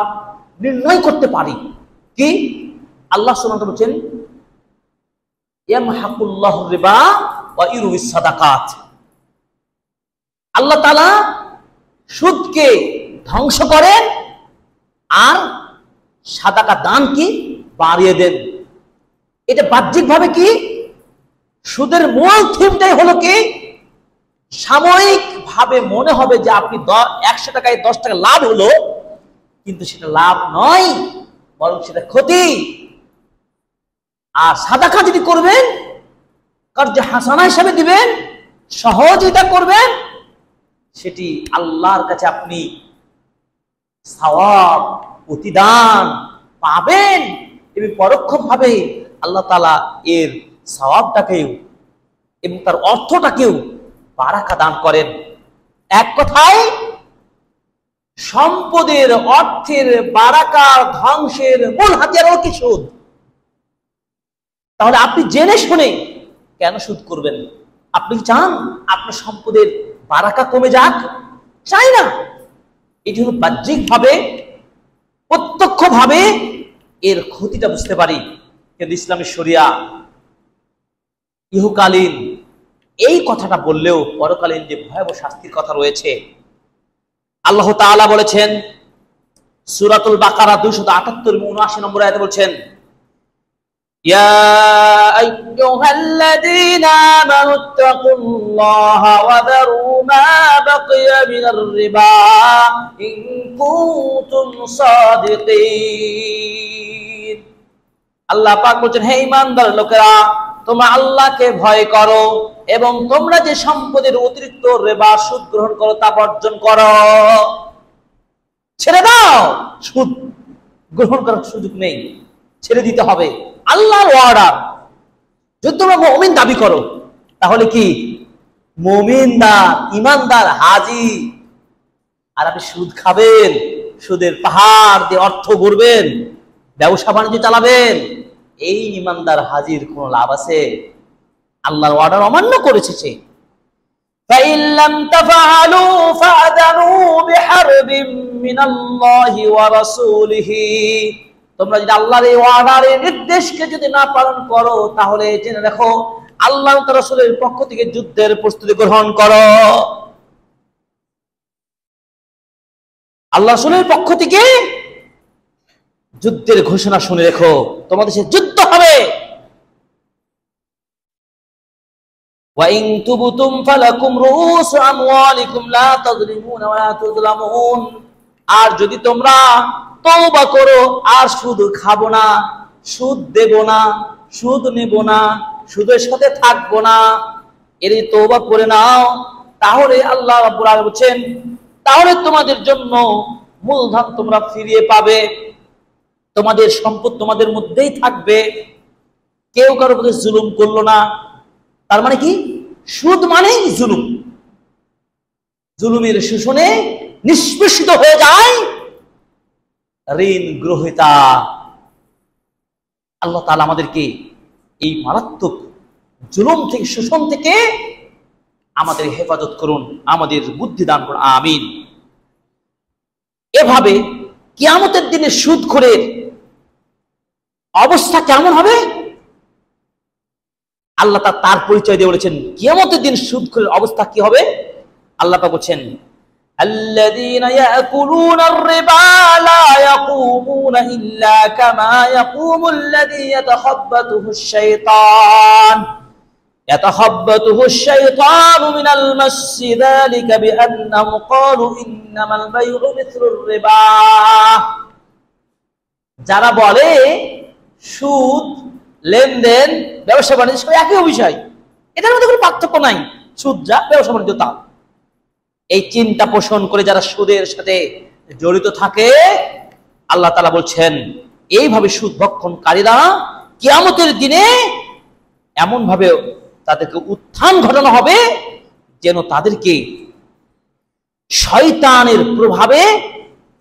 নির্ণয় করতে পারি। কি? আল্লাহ সুবহানাহু ওয়া তাআলা বলেন, ইয়ামহাকুল্লাহু রিবা ওয়া ইউরবিস সাদাকাত। আল্লাহ তাআলা সুদকে ধ্বংস করেন আর সাদাকা দান কি বাড়িয়ে দেন। এটা বাহ্যিকভাবে কি? সুদের মূল থিমটাই হলো কি? সাময়িক ভাবে মনে হবে যে আপনি 100 টাকায় 10 টাকা লাভ হলো, কিন্তু সেটা লাভ নয়, বরং সেটা ক্ষতি। আর সাদাকা যদি করবেন, কর্জে হাসানা হিসাবে দিবেন, সহযোগিতা করবেন, সেটি আল্লাহর কাছে আপনি সওয়াব, প্রতিদান পাবেন এবং পরোক্ষভাবে আল্লাহ তাআলা এর সওয়াবটাকেও এবং তার অর্থটাকেও বারাকা দান করেন। এক কথায় সম্পদের, অর্থের বারাকার ধ্বংসের মূল হাতিয়ার হলো কি? সুদ। তাহলে আপনি জেনে শুনে কেন সুদ করবেন? আপনি চান আপনার সম্পদের বারাকা কমে যাক? চাই না। এটি হলো বাহ্যিকভাবে, প্রত্যক্ষভাবে এর ক্ষতিটা বুঝতে পারি, কিন্তু ইসলামী শরিয়া ইহকালীন এই কথাটা বললেও পরকালীন যে ভয়াবহ শাস্তির কথা রয়েছে। আল্লাহ তাআলা বলেছেন সূরাতুল বাকারা 278 এবং 79 নম্বর আয়াতে বলছেন, ইয়া আইয়ুহাল্লাযীনা আমানুত্তাকুল্লাহা ওয়া যারু মা বাকিয়া মিনার রিবা ইন কুনতুম সাদিকিন। আল্লাহ পাক বলেন, হে ঈমানদার লোকেরা, তোমরা আল্লাহকে ভয় করো এবং তোমরা যে সম্পদের অতিরিক্ত রিবা, সুদ গ্রহণ করো তা বর্জন করো। ছেড়ে দাও, সুদ গ্রহণ করার সুযোগ নেই, ছেড়ে দিতে হবে। আল্লাহর ওয়াদা। যদি তোমরা মুমিন দাবি করো তাহলে কি মুমিনদার, ইমানদার হাজি, আর আপনি সুদ খাবেন, সুদের পাহাড় দিয়ে অর্থ গড়বেন, ব্যবসা বাণিজ্য চালাবেন, এই ইমানদার হাজির কোন লাভ আছে? আল্লাহর অর্ডার অমান্য করেছে সে। فَإِن لَّمْ تَفْعَلُوا فَأْذَنُوا بِحَرْبٍ مِّنَ اللَّهِ وَرَسُولِهِ। তোমরা যদি আল্লাহর এই অর্ডারের নির্দেশকে যদি না পালন করো তাহলে জেনে রাখো আল্লাহ ও তার রাসূলের পক্ষ থেকে যুদ্ধের প্রস্তুতি গ্রহণ করো। আল্লাহ রাসূলের পক্ষ থেকে যুদ্ধের ঘোষণা শুনে রেখো, তোমাদের সাথে যুদ্ধ হবে। وَإِن تُبْتُمْ فَلَكُمْ رُءُوسُ أَمْوَالِكُمْ لَا تَظْلِمُونَ وَلَا تُظْلَمُونَ। আর যদি তোমরা তওবা করো আর সুদ খাবো না, সুদ দেব না, সুদ নেব না, সুদের সাথে থাকবো না, এর তওবা করে নাও, তাহলে আল্লাহ রাব্বুল আলামিন বলেন তাহলে তোমাদের জন্য মূলধন তোমরা ফিরিয়ে পাবে, তোমাদের সম্পদ তোমাদের মধ্যেই থাকবে, কেউ কারোর প্রতি জুলুম করলো না। তার মানে কি? সুদ মানেই জুলুম। জুলুমের শোষণে নিষ্পেষিত হয়ে যায় ঋণ গ্রহীতা। আল্লাহ তাআলা আমাদেরকে এই মারাত্মক জুলুম থেকে, শোষণ থেকে আমাদের হেফাজত করুন, আমাদের বুদ্ধি দান করুন, আমিন। এভাবে কিয়ামতের দিনে সুদখোরের অবস্থা কেমন হবে আল্লাহ তার পরিচয় দিয়ে বলেছেন। কিয়ামতের দিন সুদখোরের অবস্থা কি হবে? আল্লাহ পাক বলেছেন, আল্লাযীনা ইয়াকুলুনার রিবা লা ইয়াকুমুনা ইল্লা কামা ইয়াকুমুল্লাযী ইয়াতাখাব্বাতুহুশ শাইতান يتخبطه الشيطان من المس ذلك بأنهم قالوا إنما البيع مثل الربا। যারা বলে সুদ, লেনদেন, ব্যবসা বাণিজ্য সব একই বিষয়, এটার মধ্যে কোনো পার্থক্য নাই, সুদ যা ব্যবসা বাণিজ্য তা, এই চিন্তা পোষণ করে যারা সুদের সাথে জড়িত থাকে, আল্লাহ তাআলা বলছেন এইভাবে সুদ ভক্ষণকারীরা কিয়ামতের দিনে এমন ভাবে তাদেরকে উত্থান ঘটানো হবে যেন তাদেরকে শয়তানের প্রভাবে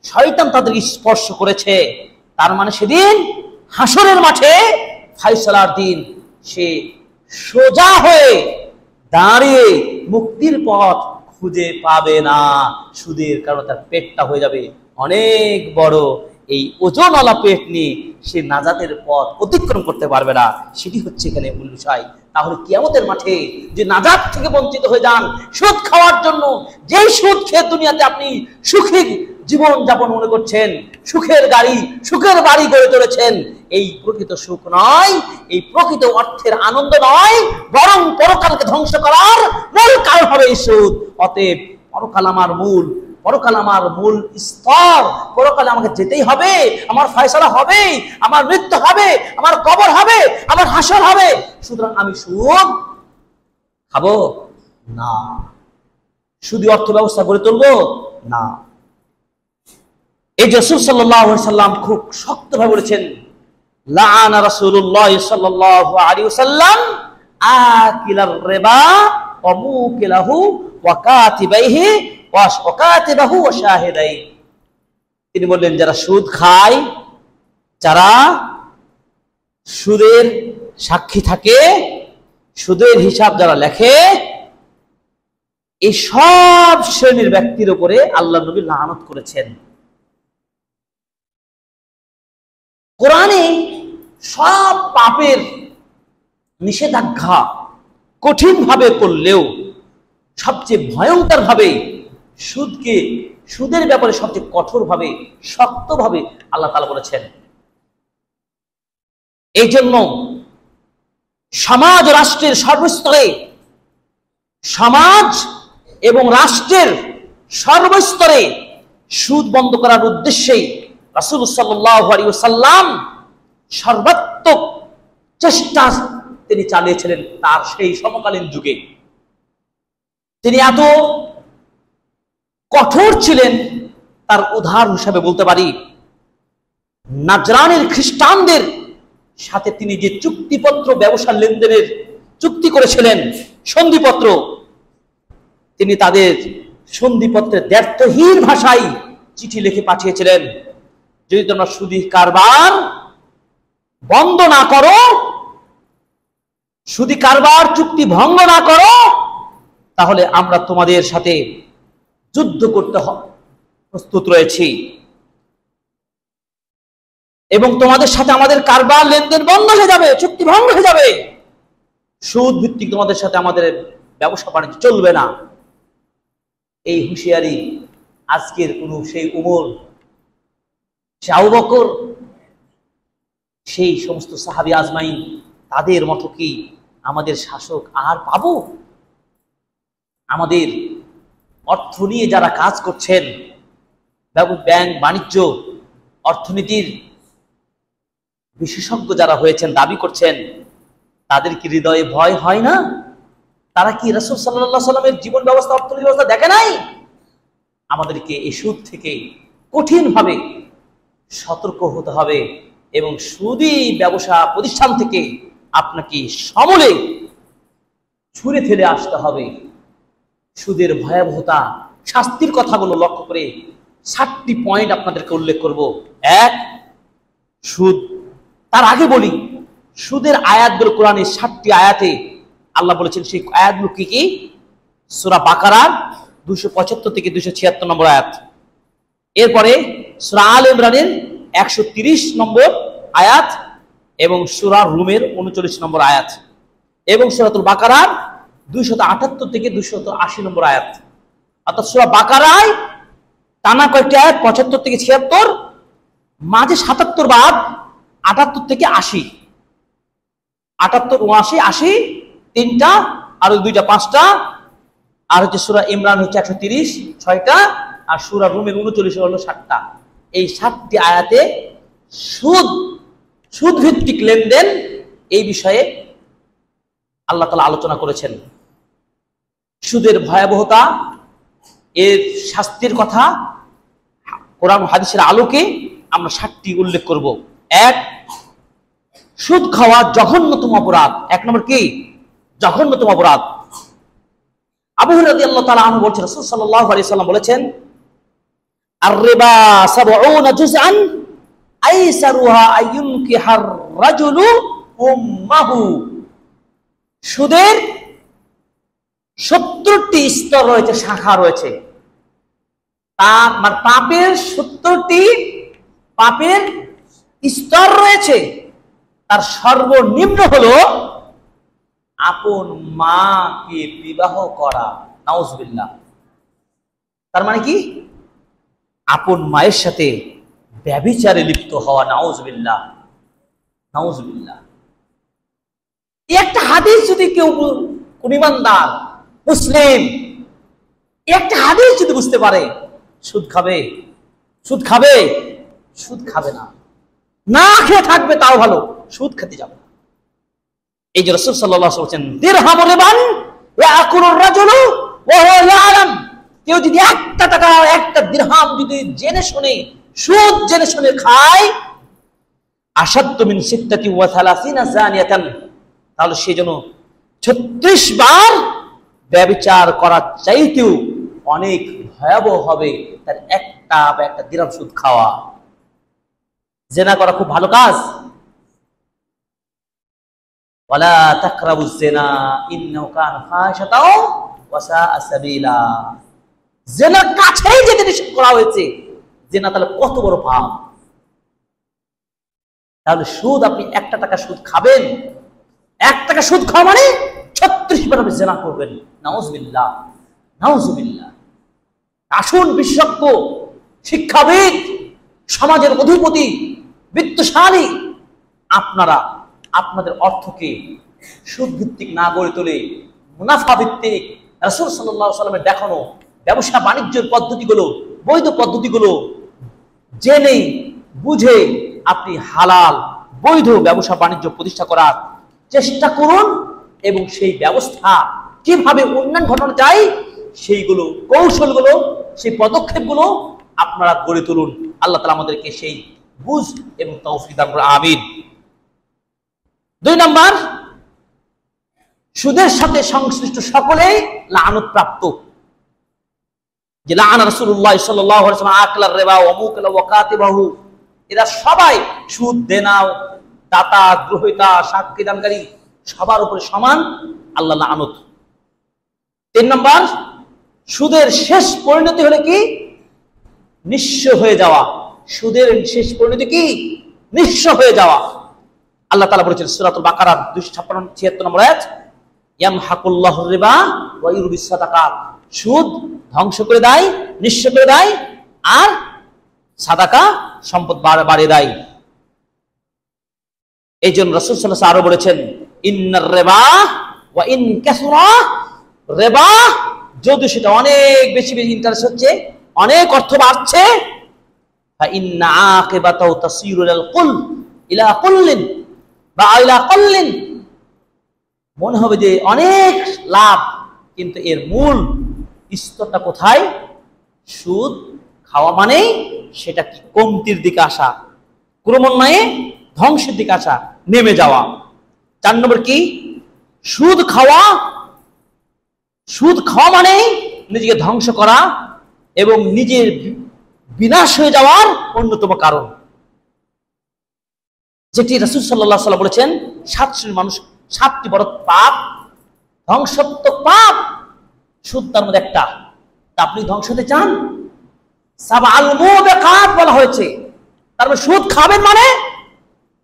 শয়তান তাদেরকে স্পর্শ করেছে। তার মানে সেদিন হাসরের মাঠে ফায়সালার দিন সে সোজা হয়ে দাঁড়িয়ে মুক্তির পথ খুঁজে পাবে না। সুদের কারণে তার পেটটা হয়ে যাবে অনেক বড়, এই ওজনওয়ালা পেট নিয়ে সে নাজাতের পথ অতিক্রম করতে পারবে না। সেটি হচ্ছে এখানে মূল বিষয়। তাহলে কিয়ামতের মাঠে যে নাজাত থেকে বঞ্চিত হয়ে যান সুদ খাওয়ার জন্য, যেই সুদ খেয়ে দুনিয়াতে আপনি সুখী জীবন যাপন মনে করছেন, সুখের গাড়ি, সুখের বাড়ি গড়ে তুলেছেন, এই প্রকৃত সুখ নয়, এই প্রকৃত অর্থের আনন্দ নয়, বরং পরকালকে ধ্বংস করার মূল কারণ হবে এই সুদ। অতএব পরকাল আমার মূল স্তর, পরকালে আমাকে যেতেই হবে, আমার ফয়সালা হবে, আমার মৃত্যু হবে, আমার কবর হবে, আমার হাসর হবে। সুতরাং আমি সুদ খাবো না, শুধু অর্থ ব্যবস্থা গড়ে তুলবো না। এই রাসূল সাল্লাল্লাহু আলাইহি সাল্লাম খুব শক্তভাবে বলেছেন, লাআনা রাসূলুল্লাহ সাল্লাল্লাহু আলাইহি ওয়াসাল্লাম আকিলার রিবা ওয়া মুকিলাহু ওয়া কাতিবাইহি ওয়া কাতিবাহু ওয়া শাহিদাই। তিনি বললেন যারা সুদ খায়, যারা সুদের সাক্ষী থাকে, সুদের হিসাব যারা লেখে, এই সব শ্রেণীর ব্যক্তির উপরে আল্লাহ নবী লানত করেছেন। কোরআনে সব পাপের নিষেধাজ্ঞা কঠিন ভাবে করলেও সবচেয়ে ভয়ঙ্কর ভাবে সুদের ব্যাপারে সবচেয়ে কঠোর ভাবে, শক্ত ভাবে আল্লাহ তাআলা বলেছেন। এই জন্য সমাজ রাষ্ট্রের সর্বস্তরে, সমাজ এবং রাষ্ট্রের সর্বস্তরে সুদ বন্ধ করার উদ্দেশ্যেই রাসূল সাল্লাল্লাহু আলাইহি ওয়াসাল্লাম সর্বাত্মক চেষ্টা তিনি চালিয়েছিলেন তার সেই সমকালীন যুগে। তিনি এত কঠোর ছিলেন, তার উদাহরণ হিসাবে বলতে পারি নাজরানের খ্রিস্টানদের সাথে তিনি যে চুক্তিপত্র, ব্যবসা লেনদেনের চুক্তি করেছিলেন, সন্ধিপত্র, তিনি তাদের সন্ধিপত্রে দ্ব্যর্থহীন ভাষায় চিঠি লিখে পাঠিয়েছিলেন, যদি তোমরা সুদী কারবার বন্ধ না করো, সুদী কারবার চুক্তি ভঙ্গ না করো, তাহলে আমরা তোমাদের সাথে যুদ্ধ করতে প্রস্তুত রয়েছি এবং তোমাদের সাথে আমাদের কারবার লেনদেন বন্ধ হয়ে যাবে, চুক্তি ভঙ্গ হয়ে যাবে, সুদ ভিত্তিক তোমাদের সাথে আমাদের ব্যবসা বাণিজ্য চলবে না। এই হুঁশিয়ারি আজকের কোন সেই উমর, সে আবু বকর, সেই সমস্ত সাহাবী আজমাইন, তাদের মতো কি আমাদের শাসক আর পাবো? আমাদের অর্থ নিয়ে যারা কাজ করছেন, ব্যাংক, বাণিজ্য, অর্থনীতির বিশেষজ্ঞ যারা হয়েছেন, দাবি করছেন, তাদের কি হৃদয়ে ভয় হয় না? তারা কি রাসূল সাল্লাল্লাহু আলাইহি ওয়াসাল্লামের জীবন ব্যবস্থা, অর্থনীতি ব্যবস্থা দেখে নাই? আমাদেরকে এই সুদ থেকে কঠিনভাবে সতর্ক হতে হবে এবং সুদী ব্যবসা প্রতিষ্ঠান থেকে আপনাকে সমূলে ছুঁড়ে ফেলে আসতে হবে। সুদের ভয়াবহতা, শাস্তির কথাগুলো লক্ষ্য করে 7টি পয়েন্ট আপনাদেরকে উল্লেখ করব। এক, সুদ। তার আগে বলি, সুদের আয়াতগুলো কোরআনের 7টি আয়াতে আল্লাহ বলেছেন। সেই আয়াতগুলো কি কি? সূরা বাকারার 275 থেকে 276 নম্বর আয়াত, এরপরে সূরা আল ইমরানের 130 নম্বর আয়াত এবং সূরা রুমের 39 নম্বর আয়াত এবং সূরাতুল বাকারার 278 থেকে 280 নম্বর আয়াত। অর্থাৎ সূরা বাকারায় টানা কয়েকটি আয়াত, 75 থেকে 76, মাঝে 77 বাদ 78 থেকে 80, 78, 79, 80, 3টা, আর 2টা 5টা, আর হচ্ছে সূরা ইমরান হচ্ছে 130 6টা, আর সূরা রুমের 39 হলো 7টা। এই 7টি আয়াতে সুদ ভিত্তিক লেনদেন এই বিষয়ে আল্লাহ তাআলা আলোচনা করেছেন। সুদের ভয়াবহতা, এর শাস্তির কথা কোরআন ও হাদিসের আলোকে আমরা 7টি উল্লেখ করব। 1, সুদ খাওয়া জঘন্যতম অপরাধ। 1 নম্বর কি? জঘন্যতম অপরাধ। আবু হুরায়রা রাদিয়াল্লাহু তাআলা আনহু বলেছেন, রাসূল সাল্লাল্লাহু আলাইহি সাল্লাম বলেছেন, আর-রিবা 70 জুজআন আইসারুহা আইয়ুনকিহার রাজুলু উম্মাহু। সুদের 70টি স্তর রয়েছে, শাখা রয়েছে। পাপের 70টি পাপের স্তর রয়েছে। তার সর্বনিম্ন হলো আপন মাকে বিবাহ করা। নাউজুবিল্লাহ। তার মানে কি? আপন মায়ের সাথে ব্যভিচারে লিপ্ত হওয়া। নাউজুবিল্লাহ, নাউজুবিল্লাহ। এই একটা হাদিস যদি কেউ, কোন ঈমানদার মুসলিম একটা হাদিস যদি বুঝতে পারে, সুদ খাবে? সুদ খাবে? সুদ খাবে না। না খেয়ে থাকবে তাও ভালো, সুদ খেতে যাবে না। এই যে রাসূল সাল্লাল্লাহু আলাইহি ওয়াসাল্লাম বলেছেন, দিরহামু রিবান ইয়াকুলুর রাজুলু ওয়া হুয়া ইয়ালাম। কেউ যদি একটা টাকা, একটা দিরহাম যদি জেনে শুনে, সুদ জেনে শুনে খায়, আশাদ্দু মিন 36 জানিয়াতান, তাহলে সে যেন 36 বার ব্যভিচার করার চাইতেও অনেক ভয়াবহ হবে তার একটা দিরহাম সুদ খাওয়া। জিনা করা খুব ভালো কাজ। ওয়ালা তাকরাবুজ জিনা ইন্নাহু কানা ফাহিশাতাও ওয়া সাআ সাবিলা। জিনার কাছেই যেতে নিষেধ করা হয়েছে, জিনা তাহলে কত বড় পাপ। তাহলে সুদ, আপনি একটা টাকা সুদ খাবেন, 1 টাকা সুদ খাওয়া মানে 36 বার আপনি জিনা করবেন। নাউজুবিল্লাহ, নাউজুবিল্লাহ। আসুন, বিশেষজ্ঞ, শিক্ষাবিদ, সমাজের অধিপতি, বিত্তশালী, আপনারা আপনাদের অর্থকে সুদ ভিত্তিক না গড়ে তোলে মুনাফা ভিত্তিক রাসূল সাল্লাল্লাহু আলাইহি ওয়াসাল্লামের দেখানো ব্যবসা বাণিজ্যের পদ্ধতিগুলো, বৈধ পদ্ধতিগুলো জেনে বুঝে আপনি হালাল বৈধ ব্যবসা বাণিজ্য প্রতিষ্ঠা করার চেষ্টা করুন, এবং সেই ব্যবস্থা কিভাবে উন্নয়ন ঘটানো যায় সেইগুলো, কৌশলগুলো, সেই পদক্ষেপগুলো আপনারা গড়ে তুলুন। আল্লাহ তাআলা আমাদেরকে সেই বুঝ এবং তৌফিক দান করুন। আমিন। 2 নাম্বার, সুদের সাথে সংশ্লিষ্ট সকলেই লানত প্রাপ্ত। যে লাআনা রাসূলুল্লাহ সাল্লাল্লাহু আলাইহি ওয়াসাল্লাম আকলার রিবা ওয়া মুকিলা ওয়া কাতিবাহু, এরা সবাই সুদ দেনা, দাতা, গ্রহীতা, সাক্ষী দানকারী সবার উপরে সমান, আল্লাহ লানত। 3 নাম্বার, সুদের শেষ পরিণতি হলে কি? নিঃস্ব হয়ে যাওয়া। সুদের শেষ পরিণতি কি? নিঃস্ব হয়ে যাওয়া। আল্লাহ তাআলা বলেছেন সূরাতুল বাকারা 256 নম্বর আয়াত, ইয়ামহাকুল্লাহু রিবা ওয়া ইউরবিস সাদাকাত। সুদ ধ্বংস করে দেয়, নিঃস্ব করে দেয়, আর সাদাকা সম্পদ বাড়িয়ে দেয়। এই জন্য রাসূল সাল্লাল্লাহু আলাইহি ওয়াসাল্লাম আরো বলেছেন, ইন্নার রিবা ওয়া ইন কাসুরা। রিবা যদি সেটা অনেক বেশি ইন্টারেস্ট হচ্ছে, অনেক অর্থ বাড়ছে, ফা ইন্না আকিবাতাহু তাসিরু ইলা কুল্লিন বা ইলা কুল্লিন, মনে হবে যে অনেক লাভ, কিন্তু এর মূল স্তরটা কোথায়? সুদ খাওয়া মানে সেটা কি? কমতির দিকে আসা, ক্রমান্বয়ে ধ্বংসের দিকে আসা, নেমে যাওয়া। 4 নম্বর কি? সুদ খাওয়া। সুদ খাওয়া মানে নিজেকে ধ্বংস করা এবং নিজের বিনাশ হয়ে যাওয়ার অন্যতম কারণ, যেটি রাসূল সাল্লাল্লাহু আলাইহি ওয়াসাল্লাম বলেছেন 7 শ্রেণীর মানুষ, 7টি বড় পাপ, ধ্বংসাত্মক পাপ। সুদ তার মধ্যে একটা। আপনি ধ্বংস হতে চান? সাবআল মুবিকাত বলা হয়েছে। তার মানে সুদ খাবেন মানে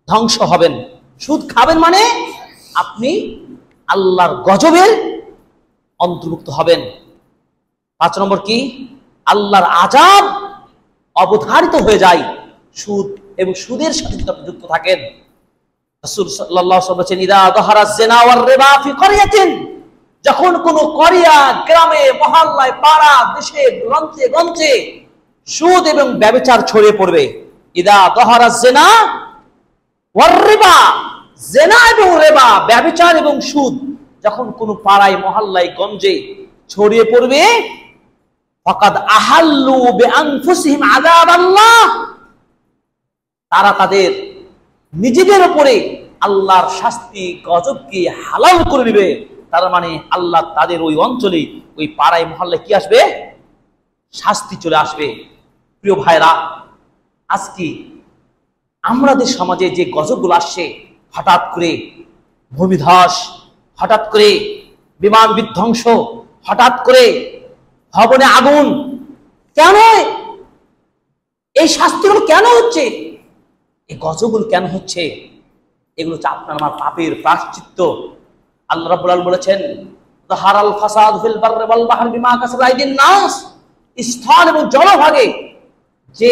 ধ্বংস হবেন। সুদ খাবেন মানে আপনি আল্লাহর গজবের অন্তর্ভুক্ত হবেন। 5 নম্বর কি? আল্লাহর আযাব অবধারিত হয়ে যায় সুদ এবং সুদের সাথে যদি আপনি যুক্ত থাকেন। রাসূল সাল্লাল্লাহু আলাইহি ওয়াসাল্লাম বলেছেন, ইদা যাহারা যিনা ওয়ার রিবা ফি ক্বরিয়াতিন, যখন কোন করিয়া, গ্রামে, মহল্লায়, পাড়া, দেশে, গঞ্জে গঞ্জে সুদ এবং ব্যভিচার ছড়িয়ে পড়বে। ইদা যাহারা যিনা ওয়ার রিবা, যিনা এবং রিবা, ব্যভিচার এবং সুদ যখন কোন পাড়ায়, মহল্লায়, গঞ্জে ছড়িয়ে পড়বে, ফাকাদ আহাল্লু বিআনফুসিহিম আযাবাল্লাহ, তারা তাদের নিজেদের উপরে আল্লাহর শাস্তি, গজবকে হালাল করে নেবে। তার মানে আল্লাহ তাদের ওই অঞ্চলে, ওই পাড়ায়, মহল্লায় কি আসবে? শাস্তি চলে আসবে। প্রিয় ভাইরা, আজকে আমাদের সমাজে যে গজবগুলো আসছে, হঠাৎ করে ভূমিধস, হঠাৎ করে বিমান বিধ্বংস, হঠাৎ করে ভবনে আগুন, কেন এই শাস্তিগুলো কেন হচ্ছে? এই গজবগুলো কেন হচ্ছে? এগুলো হচ্ছে আপনার আমার পাপের প্রায়শ্চিত্ত। আল্লাহ রাব্বুল আলামিন বলেছেন, যাহারাল ফাসাদ ফিল বাররি ওয়াল বাহরি বিমা কাসাবাত আইদিন নাস, স্থল এবং জলভাগে যে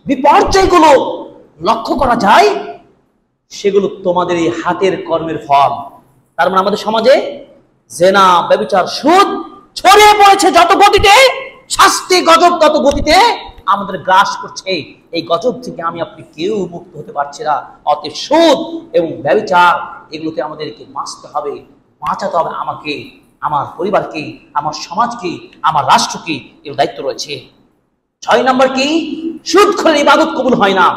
বিপর্যয়গুলো লক্ষ্য করা যায়, সেগুলো তোমাদের এই হাতের কর্মের ফল। তার মানে আমাদের সমাজে জেনা, ব্যভিচার, সুদ ছড়িয়ে পড়েছে যত গতিতে, শাস্তি গজব তত গতিতে আমাদের গ্রাস করছে। এই গজব থেকে আমি আপনি কেউ মুক্ত হতে পারছি না। অতএব সুদ এবং ব্যভিচার এগুলোতে আমাদেরকে বাঁচতে হবে, বাঁচাতে হবে আমাকে, আমার পরিবারকে, আমার সমাজকে, আমার রাষ্ট্রকে। এর দায়িত্ব রয়েছে। 6 নম্বর কি? সুদ খোরের ইবাদত কবুল হয় না।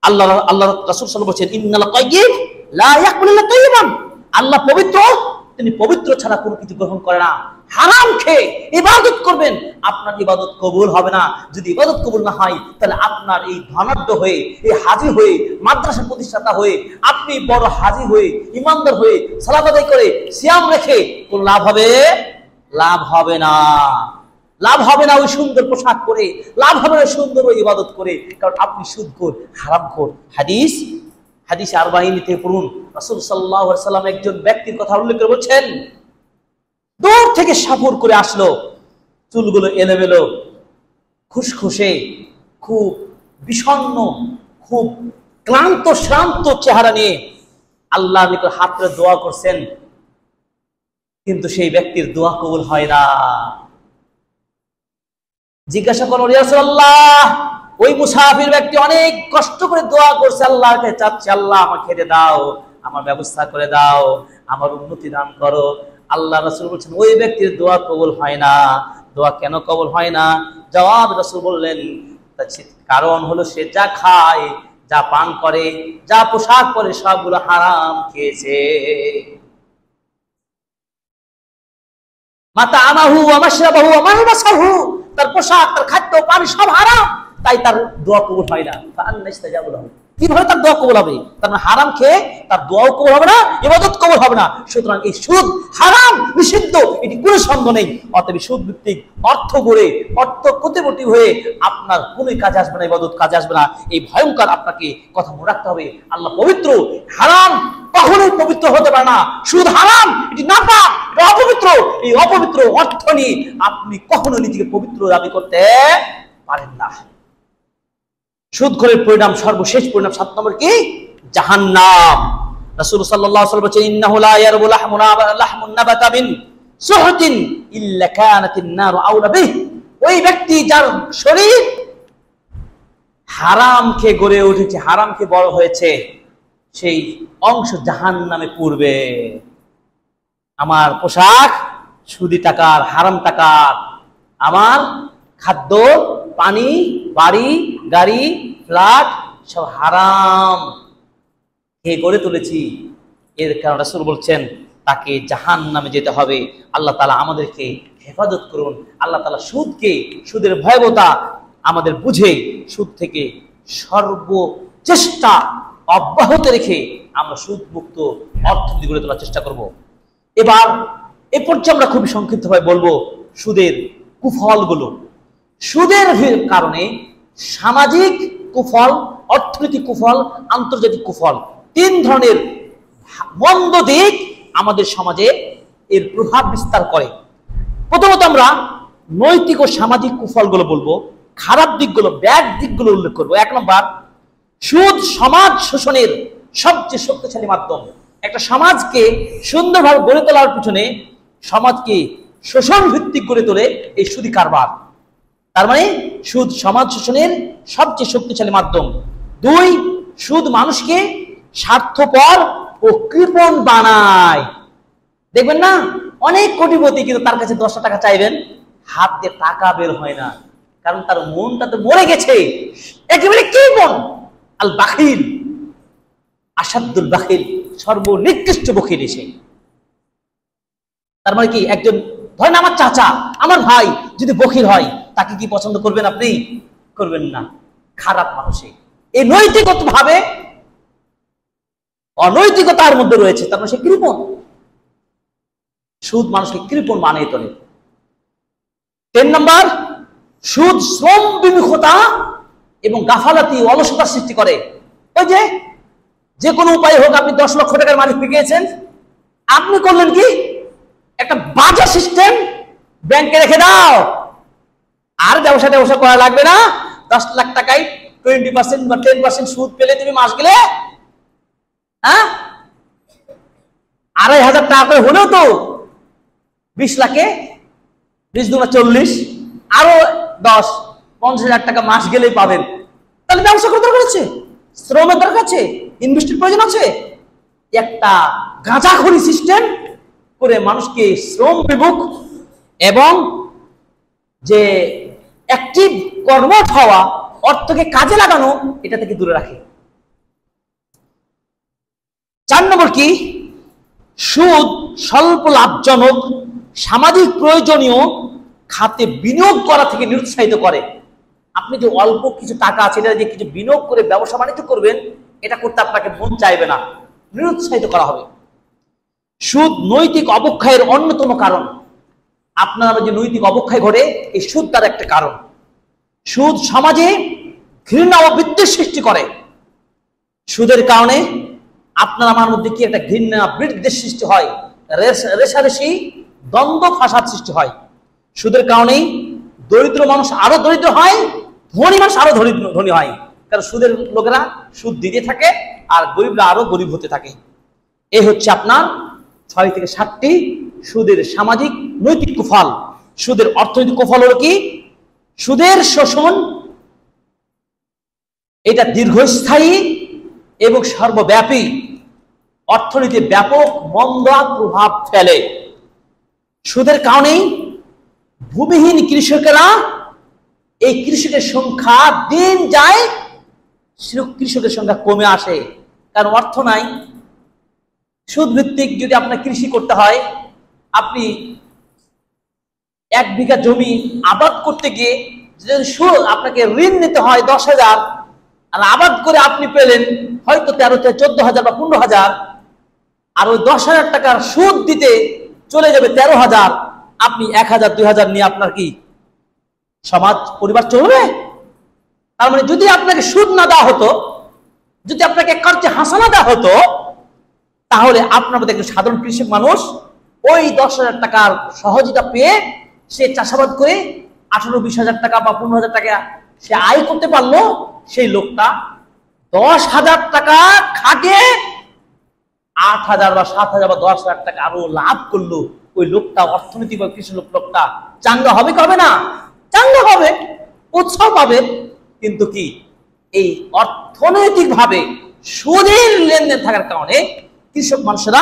আল্লাহ রাসূল সাল্লাল্লাহু আলাইহি ওয়াসাল্লাম বলেছেন, ইন্নাল তাইয়্যিব লা ইয়াকবালু ইল্লা তাইয়্যিবান, আল্লাহ পবিত্র, তিনি পবিত্র ছাড়া কোনো কিছু গ্রহণ করে না। হারাম খেয়ে ইবাদত করবেন, আপনার ইবাদত কবুল হবে না। যদি ইবাদত কবুল না হয়, তাহলে আপনার এই ধনাঢ্য হয়ে, এই হাজী হয়ে, মাদ্রাসা প্রতিষ্ঠাতা হয়ে, আপনি বড় হাজী হয়ে, ইমানদার হয়ে, সালাত আদায় করে, সিয়াম রেখে কোন লাভ হবে? লাভ হবে না। লাভ হবে না ওই সুন্দর পোশাক পরে, লাভ হবে না সুন্দর ওই ইবাদত করে, কারণ আপনি সুদখোর, হারামখোর। হাদিস আরবাঈনে পড়ুন, রাসূল সাল্লাল্লাহু আলাইহি ওয়াসাল্লাম একজন ব্যক্তির কথা উল্লেখ করে বলছেন, দূর থেকে সফর করে আসলো, চুলগুলো এলোমেলো, খুশখুশে, খুব বিষণ্ণ, খুব ক্লান্ত শ্রান্ত চেহারা নিয়ে আল্লাহর নিকট হাত তুলে দোয়া করছেন, কিন্তু সেই ব্যক্তির দোয়া কবুল হয় না। জিজ্ঞাসা করো, ইয়া রাসূলুল্লাহ, ওই মুসাফির ব্যক্তি অনেক কষ্ট করে দোয়া করছে, আল্লাহকে চাচ্ছে, আল্লাহ আমাকে খেতে দাও, আমার ব্যবস্থা করে দাও, আমার উন্নতি দান করো। আল্লাহ রাসূল বলছেন, ওই ব্যক্তির দোয়া কবুল হয় না। দোয়া কেন কবুল হয় না? জবাব রাসূল বললেন, কারণ হলো সে যা খায়, যা পান করে, যা পোশাক পরে, সবগুলো হারাম খেয়েছে। মাতা আমাহু ওয়া মাশরাবাহু ওয়া মালবাসাহু, তার পোশাক, তার খাদ্য, পানি সব হারাম, তাই তার দোয়া কবুল হয় না। কিভাবে তার দোয়া কবুল হবে? তার মানে হারাম খেয়ে তার দোয়াও কবুল হবে না, ইবাদত কবুল হবে না। সুতরাং এই সুদ হারাম, নিষিদ্ধ, এটি কোনো সন্দেহ নেই। অতএব সুদ ভিত্তিক অর্থ গড়ে, অর্থ প্রতিপত্তি হয়ে আপনার কোনো কাজে আসবে না, ইবাদত কাজে আসবে না। এই ভয়ঙ্কর আপনাকে কথা মনে রাখতে হবে। আল্লাহ পবিত্র, হারাম কখনোই পবিত্র হতে পারে না। সুদ হারাম, এটি নাপাক, এটা অপবিত্র। এই অপবিত্র অর্থ নিয়ে আপনি কখনো নিজেকে পবিত্র দাবি করতে পারেন না। সুদখোরের পরিণাম, সর্বশেষ পরিণাম 7 নম্বর কি? জাহান্নাম। রাসূল সাল্লাল্লাহু আলাইহি ওয়াসাল্লাম বলেছেন, ইন্নাহু লা ইয়ারবু লাহমুন নাবাতা মিন সুহতিন ইল্লা কানাতিন নারু আউলা বিহি, ওই ব্যক্তি যার শরীর হারাম খেয়ে গড়ে উঠেছে, হারাম খেয়ে বড় হয়েছে, সেই অংশ জাহান্নামে পূর্বে। আমার পোশাক সুদি টাকার, হারাম টাকার, আমার খাদ্য, পানি, বাড়ি, গাড়ি, ফ্ল্যাট সব হারাম খেয়ে গড়ে তুলেছি। এর কারণে রাসূল বলছেন, তাকে জাহান্নামে যেতে হবে। আল্লাহ তাআলা আমাদেরকে হেফাজত করুন। আল্লাহ তাআলা সুদকে, সুদের ভয়াবহতা আমাদের বুঝে সুদ থেকে সর্বচেষ্টা অব্যাহত রেখে আমরা সুদ মুক্ত অর্থনীতি গড়ে তোলার চেষ্টা করব। এবার এ পর্যায়ে আমরা খুব সংক্ষিপ্তভাবে বলবো সুদের কুফলগুলো। সুদের কারণে সামাজিক কুফল, অর্থনৈতিক কুফল, আন্তর্জাতিক কুফল, 3 ধরনের মন্দ দিক আমাদের সমাজে এর প্রভাব বিস্তার করে। প্রথমত আমরা নৈতিক ও সামাজিক কুফলগুলো বলবো, খারাপ দিকগুলো, ব্যাড দিকগুলো উল্লেখ করবো। 1 নম্বর, সুদ সমাজ শোষণের সবচেয়ে শক্তিশালী মাধ্যম। একটা সমাজকে সুন্দরভাবে গড়ে তোলার পিছনে, সমাজকে শোষণ ভিত্তিক গড়ে তোলে এই সুদী কারবার। তার মানে সুদ সমাজ শোষণের সবচেয়ে শক্তিশালী মাধ্যম। 2, সুদ মানুষকে স্বার্থপর ও কৃপণ বানায়। দেখবেন না, অনেক কোটিপতি, কিন্তু তার কাছে 10 টাকা চাইবেন, হাত দিয়ে টাকা বের হয় না, কারণ তার মনটা তো মরে গেছে, একেবারে কৃপণ। আল বাখিল, আসাদুল বাখিল, সর্বনিকৃষ্ট বখিল এসে। তার মানে কি, একজন ধরেন আমার চাচা, আমার ভাই যদি বখিল হয়, তাকে কি পছন্দ করবেন আপনি? করবেন না। খারাপ মানুষে এই নৈতিকতা ভাবে অনৈতিকতার মধ্যে রয়েছে, তার মানে সে কৃপণ। সুদ মানুষকে কৃপণ বানিয়ে তোলে। 10 নম্বর, সুদ শ্রম বিমুখতা এবং গাফালাতি, অলসতা সৃষ্টি করে। ওই যে কোনো উপায় হোক, আপনি 10 লক্ষ টাকার মালিক পেয়ে গিয়েছেন, আপনি করলেন কি, একটা বাজে সিস্টেম, ব্যাংকে রেখে দাও, আর ব্যবসা করা লাগবে না, 10 লাখ টাকায় 20% বা 10% সুদ পেলে তুমি মাস গেলে, হ্যাঁ, 2,500 টাকা করে হলেও তো 20 লাখে 20 × 40, আরো 10, 50,000 টাকা মাস গেলেই পাবেন। তাহলে ব্যবসা করার দরকার আছে, শ্রমের দরকার আছে, ইনভেস্টের প্রয়োজন আছে। একটা গাঁজাখড়ি সিস্টেম করে মানুষকে শ্রম বিমুখ এবং যে অ্যাক্টিভ কর্মঠ হওয়া, অর্থকে কাজে লাগানো, এটা থেকে দূরে রাখে। 4 নম্বর কি, সুদ স্বল্প লাভজনক সামাজিক প্রয়োজনীয় খাতে বিনিয়োগ করা থেকে নিরুৎসাহিত করে। আপনি যে অল্প কিছু টাকা আছে, এটা দিয়ে কিছু বিনিয়োগ করে ব্যবসা বাণিজ্য করবেন, এটা করতে আপনাকে মন চাইবে না, নিরুৎসাহিত করা হবে। সুদ নৈতিক অবক্ষয়ের অন্যতম কারণ। আপনার যে নৈতিক অবক্ষয় ঘটে, এই সুদ তার একটা কারণ। সুদ সমাজে ঘৃণা ও বিদ্বেষ সৃষ্টি করে। সুদের কারণে আপনার আমার মধ্যে কি একটা ঘৃণা বিদ্বেষ সৃষ্টি হয়, রেষারেষি, দ্বন্দ্ব, ফাসাদ সৃষ্টি হয়। সুদের কারণেই দরিদ্র মানুষ আরো দরিদ্র হয়, ধনী মানুষ আরো ধনী হয়, কারণ সুদের লোকেরা সুদ দিতে থাকে আর গরিবরা আরো গরিব হতে থাকে। এই হচ্ছে আপনার 6 থেকে 7টি সুদের সামাজিক নৈতিক কুফল। সুদের অর্থনৈতিক কুফল হলো কি, সুদের শোষণ এটা দীর্ঘস্থায়ী এবং সর্বব্যাপী, অর্থনীতির ব্যাপক মন্দা প্রভাব ফেলে। সুদের কারণেই ভূমিহীন কৃষকেরা, এই কৃষকের সংখ্যা দিন যায়, কৃষকের সংখ্যা কমে আসে, কারণ অর্থ নাই। সুদ ভিত্তিক যদি আপনার কৃষি করতে হয়, আপনি 1 বিঘা জমি আবাদ করতে গিয়ে যদি আপনাকে ঋণ নিতে হয় 10,000, আর আবাদ করে আপনি পেলেন হয়তো 13 থেকে 14,000 বা 15,000, আর ওই 10,000 টাকার সুদ দিতে চলে যাবে 13,000, আপনি 1,000 2,000 নিয়ে আপনার কি সমাজ পরিবার চলবে? তার মানে যদি আপনাকে সুদ না দেওয়া হতো, যদি আপনাকে কর্জে হাসানা দেওয়া হতো, তাহলে আপনার মধ্যে একজন সাধারণ কৃষক মানুষ ওই 10,000 টাকার সহযোগিতা পেয়ে সে চাষাবাদ করে 18-20,000 টাকা বা 15,000 টাকা সে আয় করতে পারলো। সেই লোকটা 10,000 টাকা খাটিয়ে 8,000 বা 7,000 বা 10,000 টাকা আরো লাভ করলো। ওই লোকটা অর্থনৈতিক বা কৃষি লোকটা চাঙ্গা হবে কি হবে না? চাঙ্গা হবে, উৎসাহ পাবে। কিন্তু কি, এই অর্থনৈতিক ভাবে সুদের লেনদেন থাকার কারণে কৃষক মানুষেরা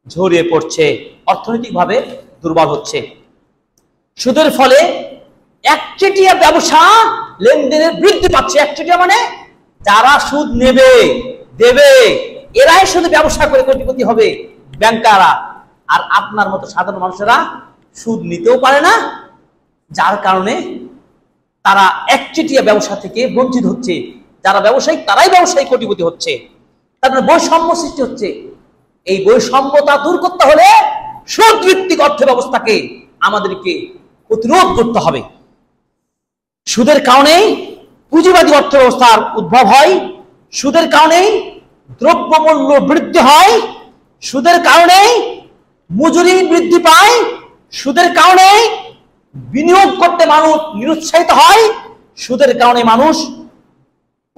ঝরিয়ে পড়ছে, অর্থনৈতিক ভাবে দুর্বল হচ্ছে। সুদের ফলে একচেটিয়া ব্যবসা লেনদেনের বৃদ্ধি পাচ্ছে। একচেটিয়া মানে যারা সুদ নেবে দেবে, এরাই শুধু ব্যবসা করে কোটিপতি হবে, ব্যাংকাররা। আর আপনার মতো সাধারণ মানুষেরা সুদ নিতেও পারে না, যার কারণে তারা একচেটিয়া ব্যবসা থেকে বঞ্চিত হচ্ছে। যারা ব্যবসায়িক তারাই ব্যবসায়ী কোটিপতি হচ্ছে। তারপরে বৈষম্য সৃষ্টি হচ্ছে। এই বৈষম্যতা দূর করতে হলে সুদ ভিত্তিক অর্থ ব্যবস্থাকে আমাদেরকে প্রতিরোধ করতে হবে। সুদের কারণেই পুঁজিবাদী অর্থ ব্যবস্থার উদ্ভব হয়, সুদের কারণেই দ্রব্যমূল্য বৃদ্ধি হয়, সুদের কারণেই মজুরি বৃদ্ধি পায়, সুদের কারণেই বিনিয়োগ করতে মানুষ নিরুৎসাহিত হয়, সুদের কারণে মানুষ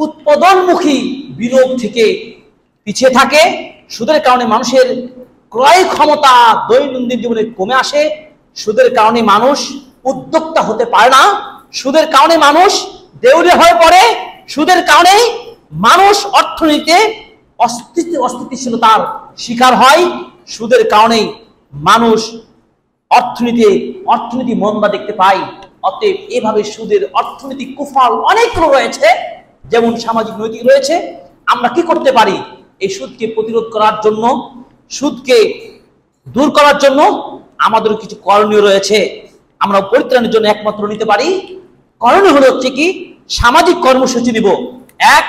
উৎপাদনমুখী বিনিয়োগ থেকে পিছিয়ে থাকে। সুদের কারণে মানুষের ক্রয় ক্ষমতা দৈনন্দিন জীবনে কমে আসে। সুদের কারণে মানুষ উদ্যোক্তা হতে পারে না। সুদের কারণে মানুষ দেউলিয়া হয়ে পড়ে। সুদের কারণে মানুষ অর্থনীতিতে অস্থিতিশীলতার শিকার হয়। সুদের কারণে মানুষ অর্থনীতি মন্দা দেখতে পায়। অতএব এভাবে সুদের অর্থনৈতিক কুফল অনেকগুলো রয়েছে, যেমন সামাজিক নৈতিক রয়েছে। আমরা কি করতে পারি? এই সুদকে প্রতিরোধ করার জন্য, সুদকে দূর করার জন্য আমাদের কিছু করণীয় রয়েছে। আমরা পরিত্রাণের জন্য একমাত্র নিতে পারি করণীয় হলো হচ্ছে কি, সামাজিক কর্মসূচি নিব। এক,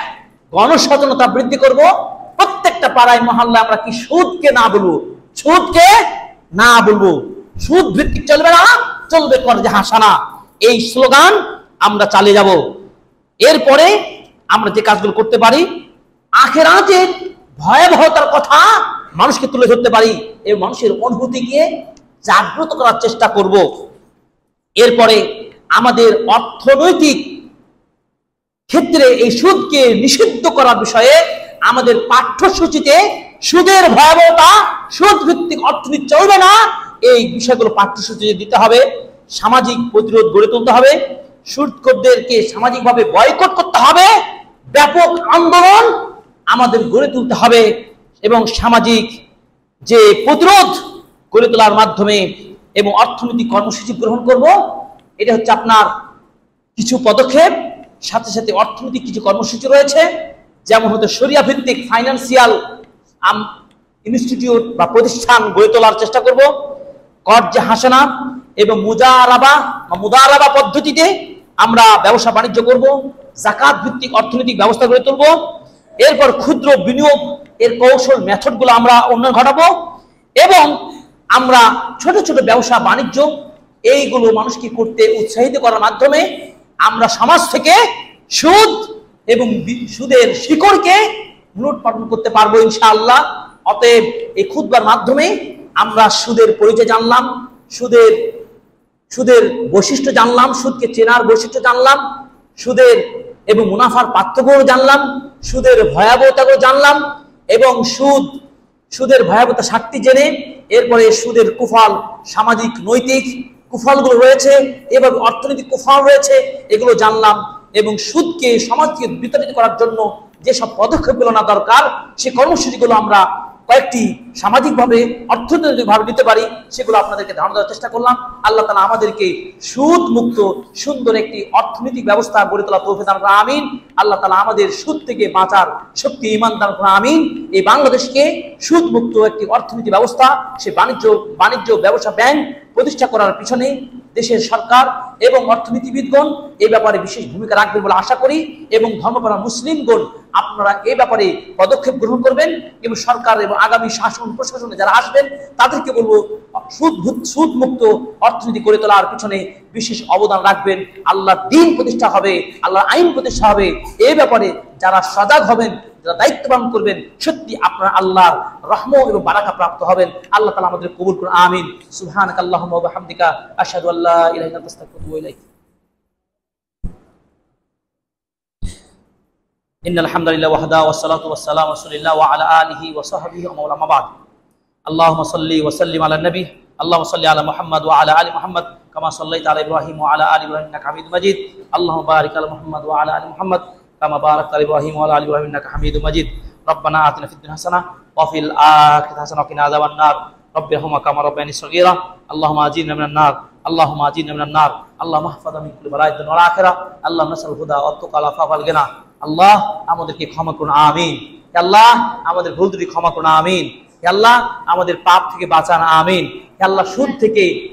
গণসচেতনতা বৃদ্ধি করব। প্রত্যেকটা পাড়ায় মহল্লায় আমরা কি সুদকে না বলবো, সুদকে না বলবো, সুদ ভিত্তিক চলবে না, চলবে কর্জে হাসানা, এই স্লোগান আমরা চালিয়ে যাব। এরপরে আমরা যে কাজগুলো করতে পারি, আখিরাতের ভয়াবহতার কথা মানুষকে তুলে ধরতে পারি এবং মানুষের অনুভূতিকে জাগ্রত করার চেষ্টা করব। এরপরে আমাদের অর্থনৈতিক ক্ষেত্রে এই সুদকে নিষিদ্ধ করার বিষয়ে আমাদের পাঠ্যসূচিতে সুদের ভয়াবহতা, সুদ ভিত্তিক অর্থনীতি চলবে না, এই বিষয়গুলো পাঠ্যসূচিতে দিতে হবে। সামাজিক প্রতিরোধ গড়ে তুলতে হবে। সুদখোরদেরকে সামাজিকভাবে বয়কট করতে হবে। ব্যাপক আন্দোলন আমাদের গড়ে তুলতে হবে এবং সামাজিক যে প্রতিরোধ গড়ে তোলার মাধ্যমে এবং অর্থনৈতিক কর্মসূচি গ্রহণ করব। এটা হচ্ছে আপনার কিছু পদক্ষেপ। সাথে সাথে অর্থনৈতিক কিছু কর্মসূচি রয়েছে, যেমন হতে শরিয়া ভিত্তিক ফাইন্যান্সিয়াল ইনস্টিটিউট বা প্রতিষ্ঠান গড়ে তোলার চেষ্টা করব। কর্জে হাসানা এবং মুদারাবা পদ্ধতিতে আমরা ব্যবসা বাণিজ্য করব। যাকাত ভিত্তিক অর্থনৈতিক ব্যবস্থা গড়ে তুলব। এরপর ক্ষুদ্র বিনিয়োগ এর কৌশল মেথডগুলো আমরা উন্নয়ন ঘটাবো এবং আমরা ছোট ছোট ব্যবসা বাণিজ্য এইগুলো মানুষকে করতে উৎসাহিত করার মাধ্যমে আমরা সমাজ থেকে সুদ এবং সুদের শিকড়কে মূলোৎপাটন করতে পারবো ইনশাআল্লাহ। অতএব এই খুতবার মাধ্যমে আমরা সুদের পরিচয় জানলাম, সুদের বৈশিষ্ট্য জানলাম, সুদকে চেনার বৈশিষ্ট্য জানলাম, সুদের এবং মুনাফার পার্থক্য জানলাম, সুদের ভয়াবহতাও জানলাম এবং সুদের ভয়াবহতা 7টি জেনে এরপরে সুদের কুফল, সামাজিক নৈতিক কুফলগুলো রয়েছে এবং অর্থনৈতিক কুফল রয়েছে, এগুলো জানলাম এবং সুদকে সমাজকে বিতাড়িত করার জন্য যেসব পদক্ষেপগুলো না দরকার সে কর্মসূচিগুলো আমরা কয়েকটি সামাজিকভাবে অর্থনৈতিকভাবে নিতে পারি সেগুলো আপনাদেরকে ধারণা দেওয়ার চেষ্টা করলাম। আল্লাহ তাআলা আমাদেরকে সুদ মুক্ত সুন্দর একটি অর্থনৈতিক ব্যবস্থা গড়ে তোলা তৌফিক দান করুন, আমিন। আল্লাহ তাআলা আমাদের সুদ থেকে বাঁচার শক্তি ঈমান দান করুন, আমিন। এই বাংলাদেশকে সুদ মুক্ত একটি অর্থনীতি ব্যবস্থা, সে বাণিজ্য ব্যবসা ব্যাংক প্রতিষ্ঠা করার পিছনে দেশের সরকার এবং অর্থনীতিবিদগণ এই ব্যাপারে বিশেষ ভূমিকা রাখবেন বলে আশা করি এবং ধর্মপ্রাণ মুসলিমগণ আপনারা এই ব্যাপারে পদক্ষেপ গ্রহণ করবেন এবং সরকার এবং আগামী শাসন প্রশাসনে যারা আসবেন তাদেরকে বলবো সুদ মুক্ত অর্থনীতি গড়ে তোলার পিছনে বিশেষ অবদান রাখবেন। আল্লাহর দ্বীন প্রতিষ্ঠা হবে, আল্লাহর আইন প্রতিষ্ঠা হবে, এই ব্যাপারে যারা সজাগ হবেন, যারা দায়িত্ব পালন করবেন, সত্যি আপনারা আল্লাহর রহমত এবং বারাকা প্রাপ্ত হবেন। আল্লাহ তাআলা আমাদের কবুল করুন, আমিন। সুবহানাকাল্লাহুম্মা ওয়া বিহামদিকা আশহাদু আল্লা ইলাহা ইল্লা আনতা আস্তাগফিরুকা ওয়া আতুবু ইলাইক। ইন্নাল হামদালিল্লাহি ওয়াহদা ওয়াসসালাতু ওয়াসসালামু আলা রাসূলিল্লাহ ওয়া আলা আলিহি ওয়া সাহবিহি ওয়া মাওলা মা বাদ। আল্লাহুম্মা সাল্লি ওয়া সাল্লিম আলা নবী, আল্লাহুম্মা সাল্লি আলা মুহাম্মাদ ওয়া আলা আলি মুহাম্মাদ কামা সাল্লাইতা আলা ইব্রাহিম ওয়া আলা আলি ইব্রাহিম ইন্নাকা হামিদুম মাজিদ। আল্লাহুম্মা বারিক আলা মুহাম্মাদ ওয়া আলা আলি মুহাম্মাদ কামা বারাকতা আলা ইব্রাহিম ওয়া আলা আলি ইব্রাহিম ইন্নাকা হামিদুম মাজিদ। রব্বানা আতিনা ফিদ দুনিয়া হাসানাহ ওয়া ফিল আখিরাতি হাসানাহ ওয়া কিনা আযাবান নার। রব্বিরহামহুমা কামা রাব্বায়ানি সগীরা। আল্লাহুম্মা আজিরনা মিনান নার, আল্লাহুম্মা আজিরনা মিনান নার। আল্লাহুম্মা ইহফাযনা মিন কুল্লি বালাইন ওয়াল আখিরাহ। আল্লাহুম্মা নাসআল হুদা ওয়াত তুকা ওয়াল আফাফা ওয়াল গিনা। আল্লাহ আমাদেরকে ক্ষমা করুন, আমিন। হে আল্লাহ আমাদের ভুল ত্রুটি ক্ষমা করুন, আমিন। হে আল্লাহ আমাদের পাপ থেকে বাঁচান, আমিন। হে আল্লাহ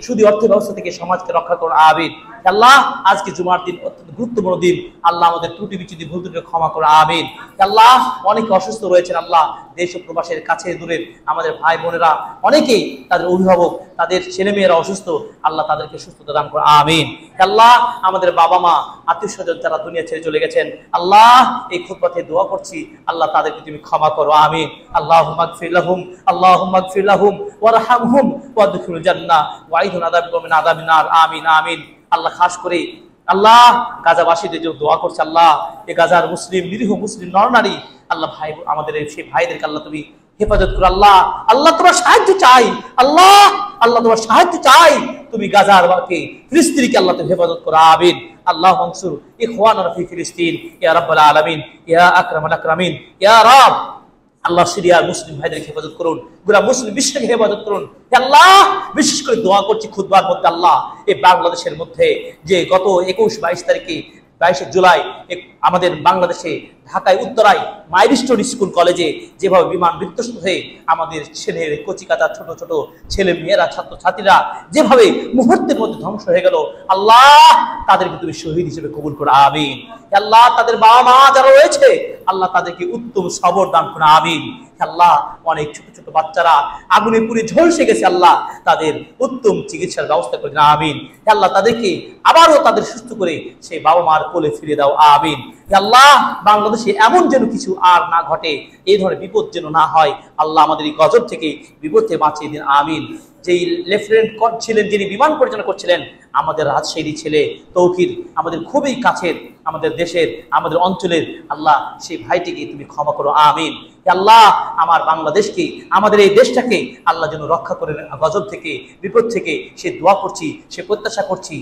সুদী অর্থ ব্যবস্থা থেকে সমাজকে রক্ষা করুন, আমিন। হে আল্লাহ আজকে জুমার দিন অত্যন্ত গুরুত্বপূর্ণ দিন, আল্লাহ আমাদের ত্রুটি বিচ্যুতি ভুল ত্রুটি ক্ষমা করুন, আমিন। হে আল্লাহ অনেকে অসুস্থ রয়েছেন, আল্লাহ দেশ ও প্রবাসের কাছে দূরের আমাদের ভাই বোনেরা অনেকেই তাদের অভিভাবক তাদের ছেলে মেয়েরা অসুস্থ, আল্লাহ তাদেরকে সুস্থতা দান করুন, আমিন। হে আল্লাহ আমাদের বাবা মা আত্মীয় স্বজন যারা দুনিয়া ছেড়ে চলে গেছেন, আল্লাহ এই খুতবাতে দোয়া করছি, আল্লাহ তাদেরকে তুমি ক্ষমা করো, আমিন। আল্লাহুম্মা গফির লাহুম, আল্লাহুম্মা গফির লাহুম ওয়ারহামহুম ওয়াদখিলুল জান্নাহ ওয়াইদুন আযাবিকুম মিন আযাবিন নার, আমিন আমিন। আল্লাহ খাস করে আল্লাহ গাজাবাসীদের জন্য দোয়া করছে আল্লাহ, এই গাজার মুসলিম নিরীহ মুসলিম নরনারী আল্লাহ ভাই আমাদের সেই ভাইদেরকে আল্লাহ তুমি হেফাজত করো আল্লাহ। আল্লাহ তোমার সাহায্য চাই আল্লাহ, আল্লাহ তোমার সাহায্য চাই, তুমি গাজার বাকে ফিলিস্তিনকে আল্লাহ তুমি হেফাজত করো আমিন। আল্লাহ মনসুর ইখওয়ানানা ফি ফিলিস্তিন ইয়া রাব্বাল আলামিন ইয়া আকরামাল আকরামিন ইয়া রাব। আল্লাহ সিরিয়ার মুসলিম ভাইদেরকে হেফাজত করুন, গোটা মুসলিম বিশ্বকে হেফাজত করুন আল্লাহ। বিশেষ করে দোয়া করছি খুতবার মধ্যে আল্লাহ এই বাংলাদেশের মধ্যে যে গত 21-22 তারিখে 22শে জুলাই আমাদের বাংলাদেশে ঢাকায় উত্তরায় মাইলস্টোন স্কুল কলেজে যেভাবে বিমান বিধ্বস্ত হয়ে আমাদের ছেলের কচিকাতা ছোট ছোট ছেলে মেয়েরা ছাত্র ছাত্রীরা যেভাবে মুহূর্তের মধ্যে ধ্বংস হয়ে গেল আল্লাহ, তাদেরকে তুমি শহীদ হিসেবে কবুল করো আমিন। আল্লাহ তাদের বাবা মা যারা রয়েছে আল্লাহ তাদেরকে উত্তম সবর দান করো আমিন। আল্লাহ অনেক ছোট ছোট বাচ্চারা আগুনে পুড়ে ঝলসে গেছে আল্লাহ, তাদের উত্তম চিকিৎসার ব্যবস্থা করে দিন আমিন। আল্লাহ তাদেরকে আবারও তাদের সুস্থ করে সেই বাবা মার কোলে ফিরে দাও আমিন। আল্লাহ বাংলাদেশে এমন যেন কিছু আর না ঘটে, এই ধরনের বিপদ যেন না হয় আল্লাহ, আমাদের এই গজব থেকে বিপদ থেকে বাঁচিয়ে দিন আমিন। যেই লেফটেন্যান্ট কর্নেল ছিলেন যিনি বিমান পরিচালনা করছিলেন আমাদের রাজশাহী ছেলে তৌকির, আমাদের খুবই কাছের, আমাদের দেশের আমাদের অঞ্চলের আল্লাহ, সেই ভাইটিকে তুমি ক্ষমা করো আমিন। আল্লাহ আমার বাংলাদেশকে আমাদের এই দেশটাকে আল্লাহ যেন রক্ষা করে গজব থেকে বিপদ থেকে সে দোয়া করছি, সে প্রত্যাশা করছি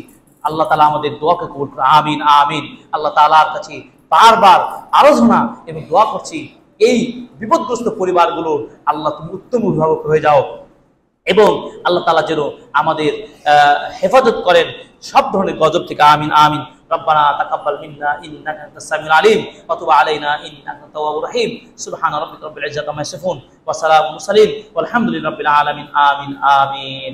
আল্লাহ তাআলা আমাদের দোয়াকে কবুল করো আমিন আমিন। আল্লাহ তাআলার কাছে বারবার আরাধনা এবং দোয়া করছি এই বিপদগ্রস্ত পরিবারগুলো আল্লাহ তুমি উত্তম অভিভাবক হয়ে যাও এবং আল্লাহ তাআলা যেন আমাদের হেফাজত করেন সব ধরনের গজব থেকে আমিন আমিন। ربنا تقبل منا انك انت السميع العليم وتب علينا انك انت التواب الرحيم سبحان ربك رب العزه عما يصفون وسلام على المرسلين والحمد لله رب العالمين آمين آمين.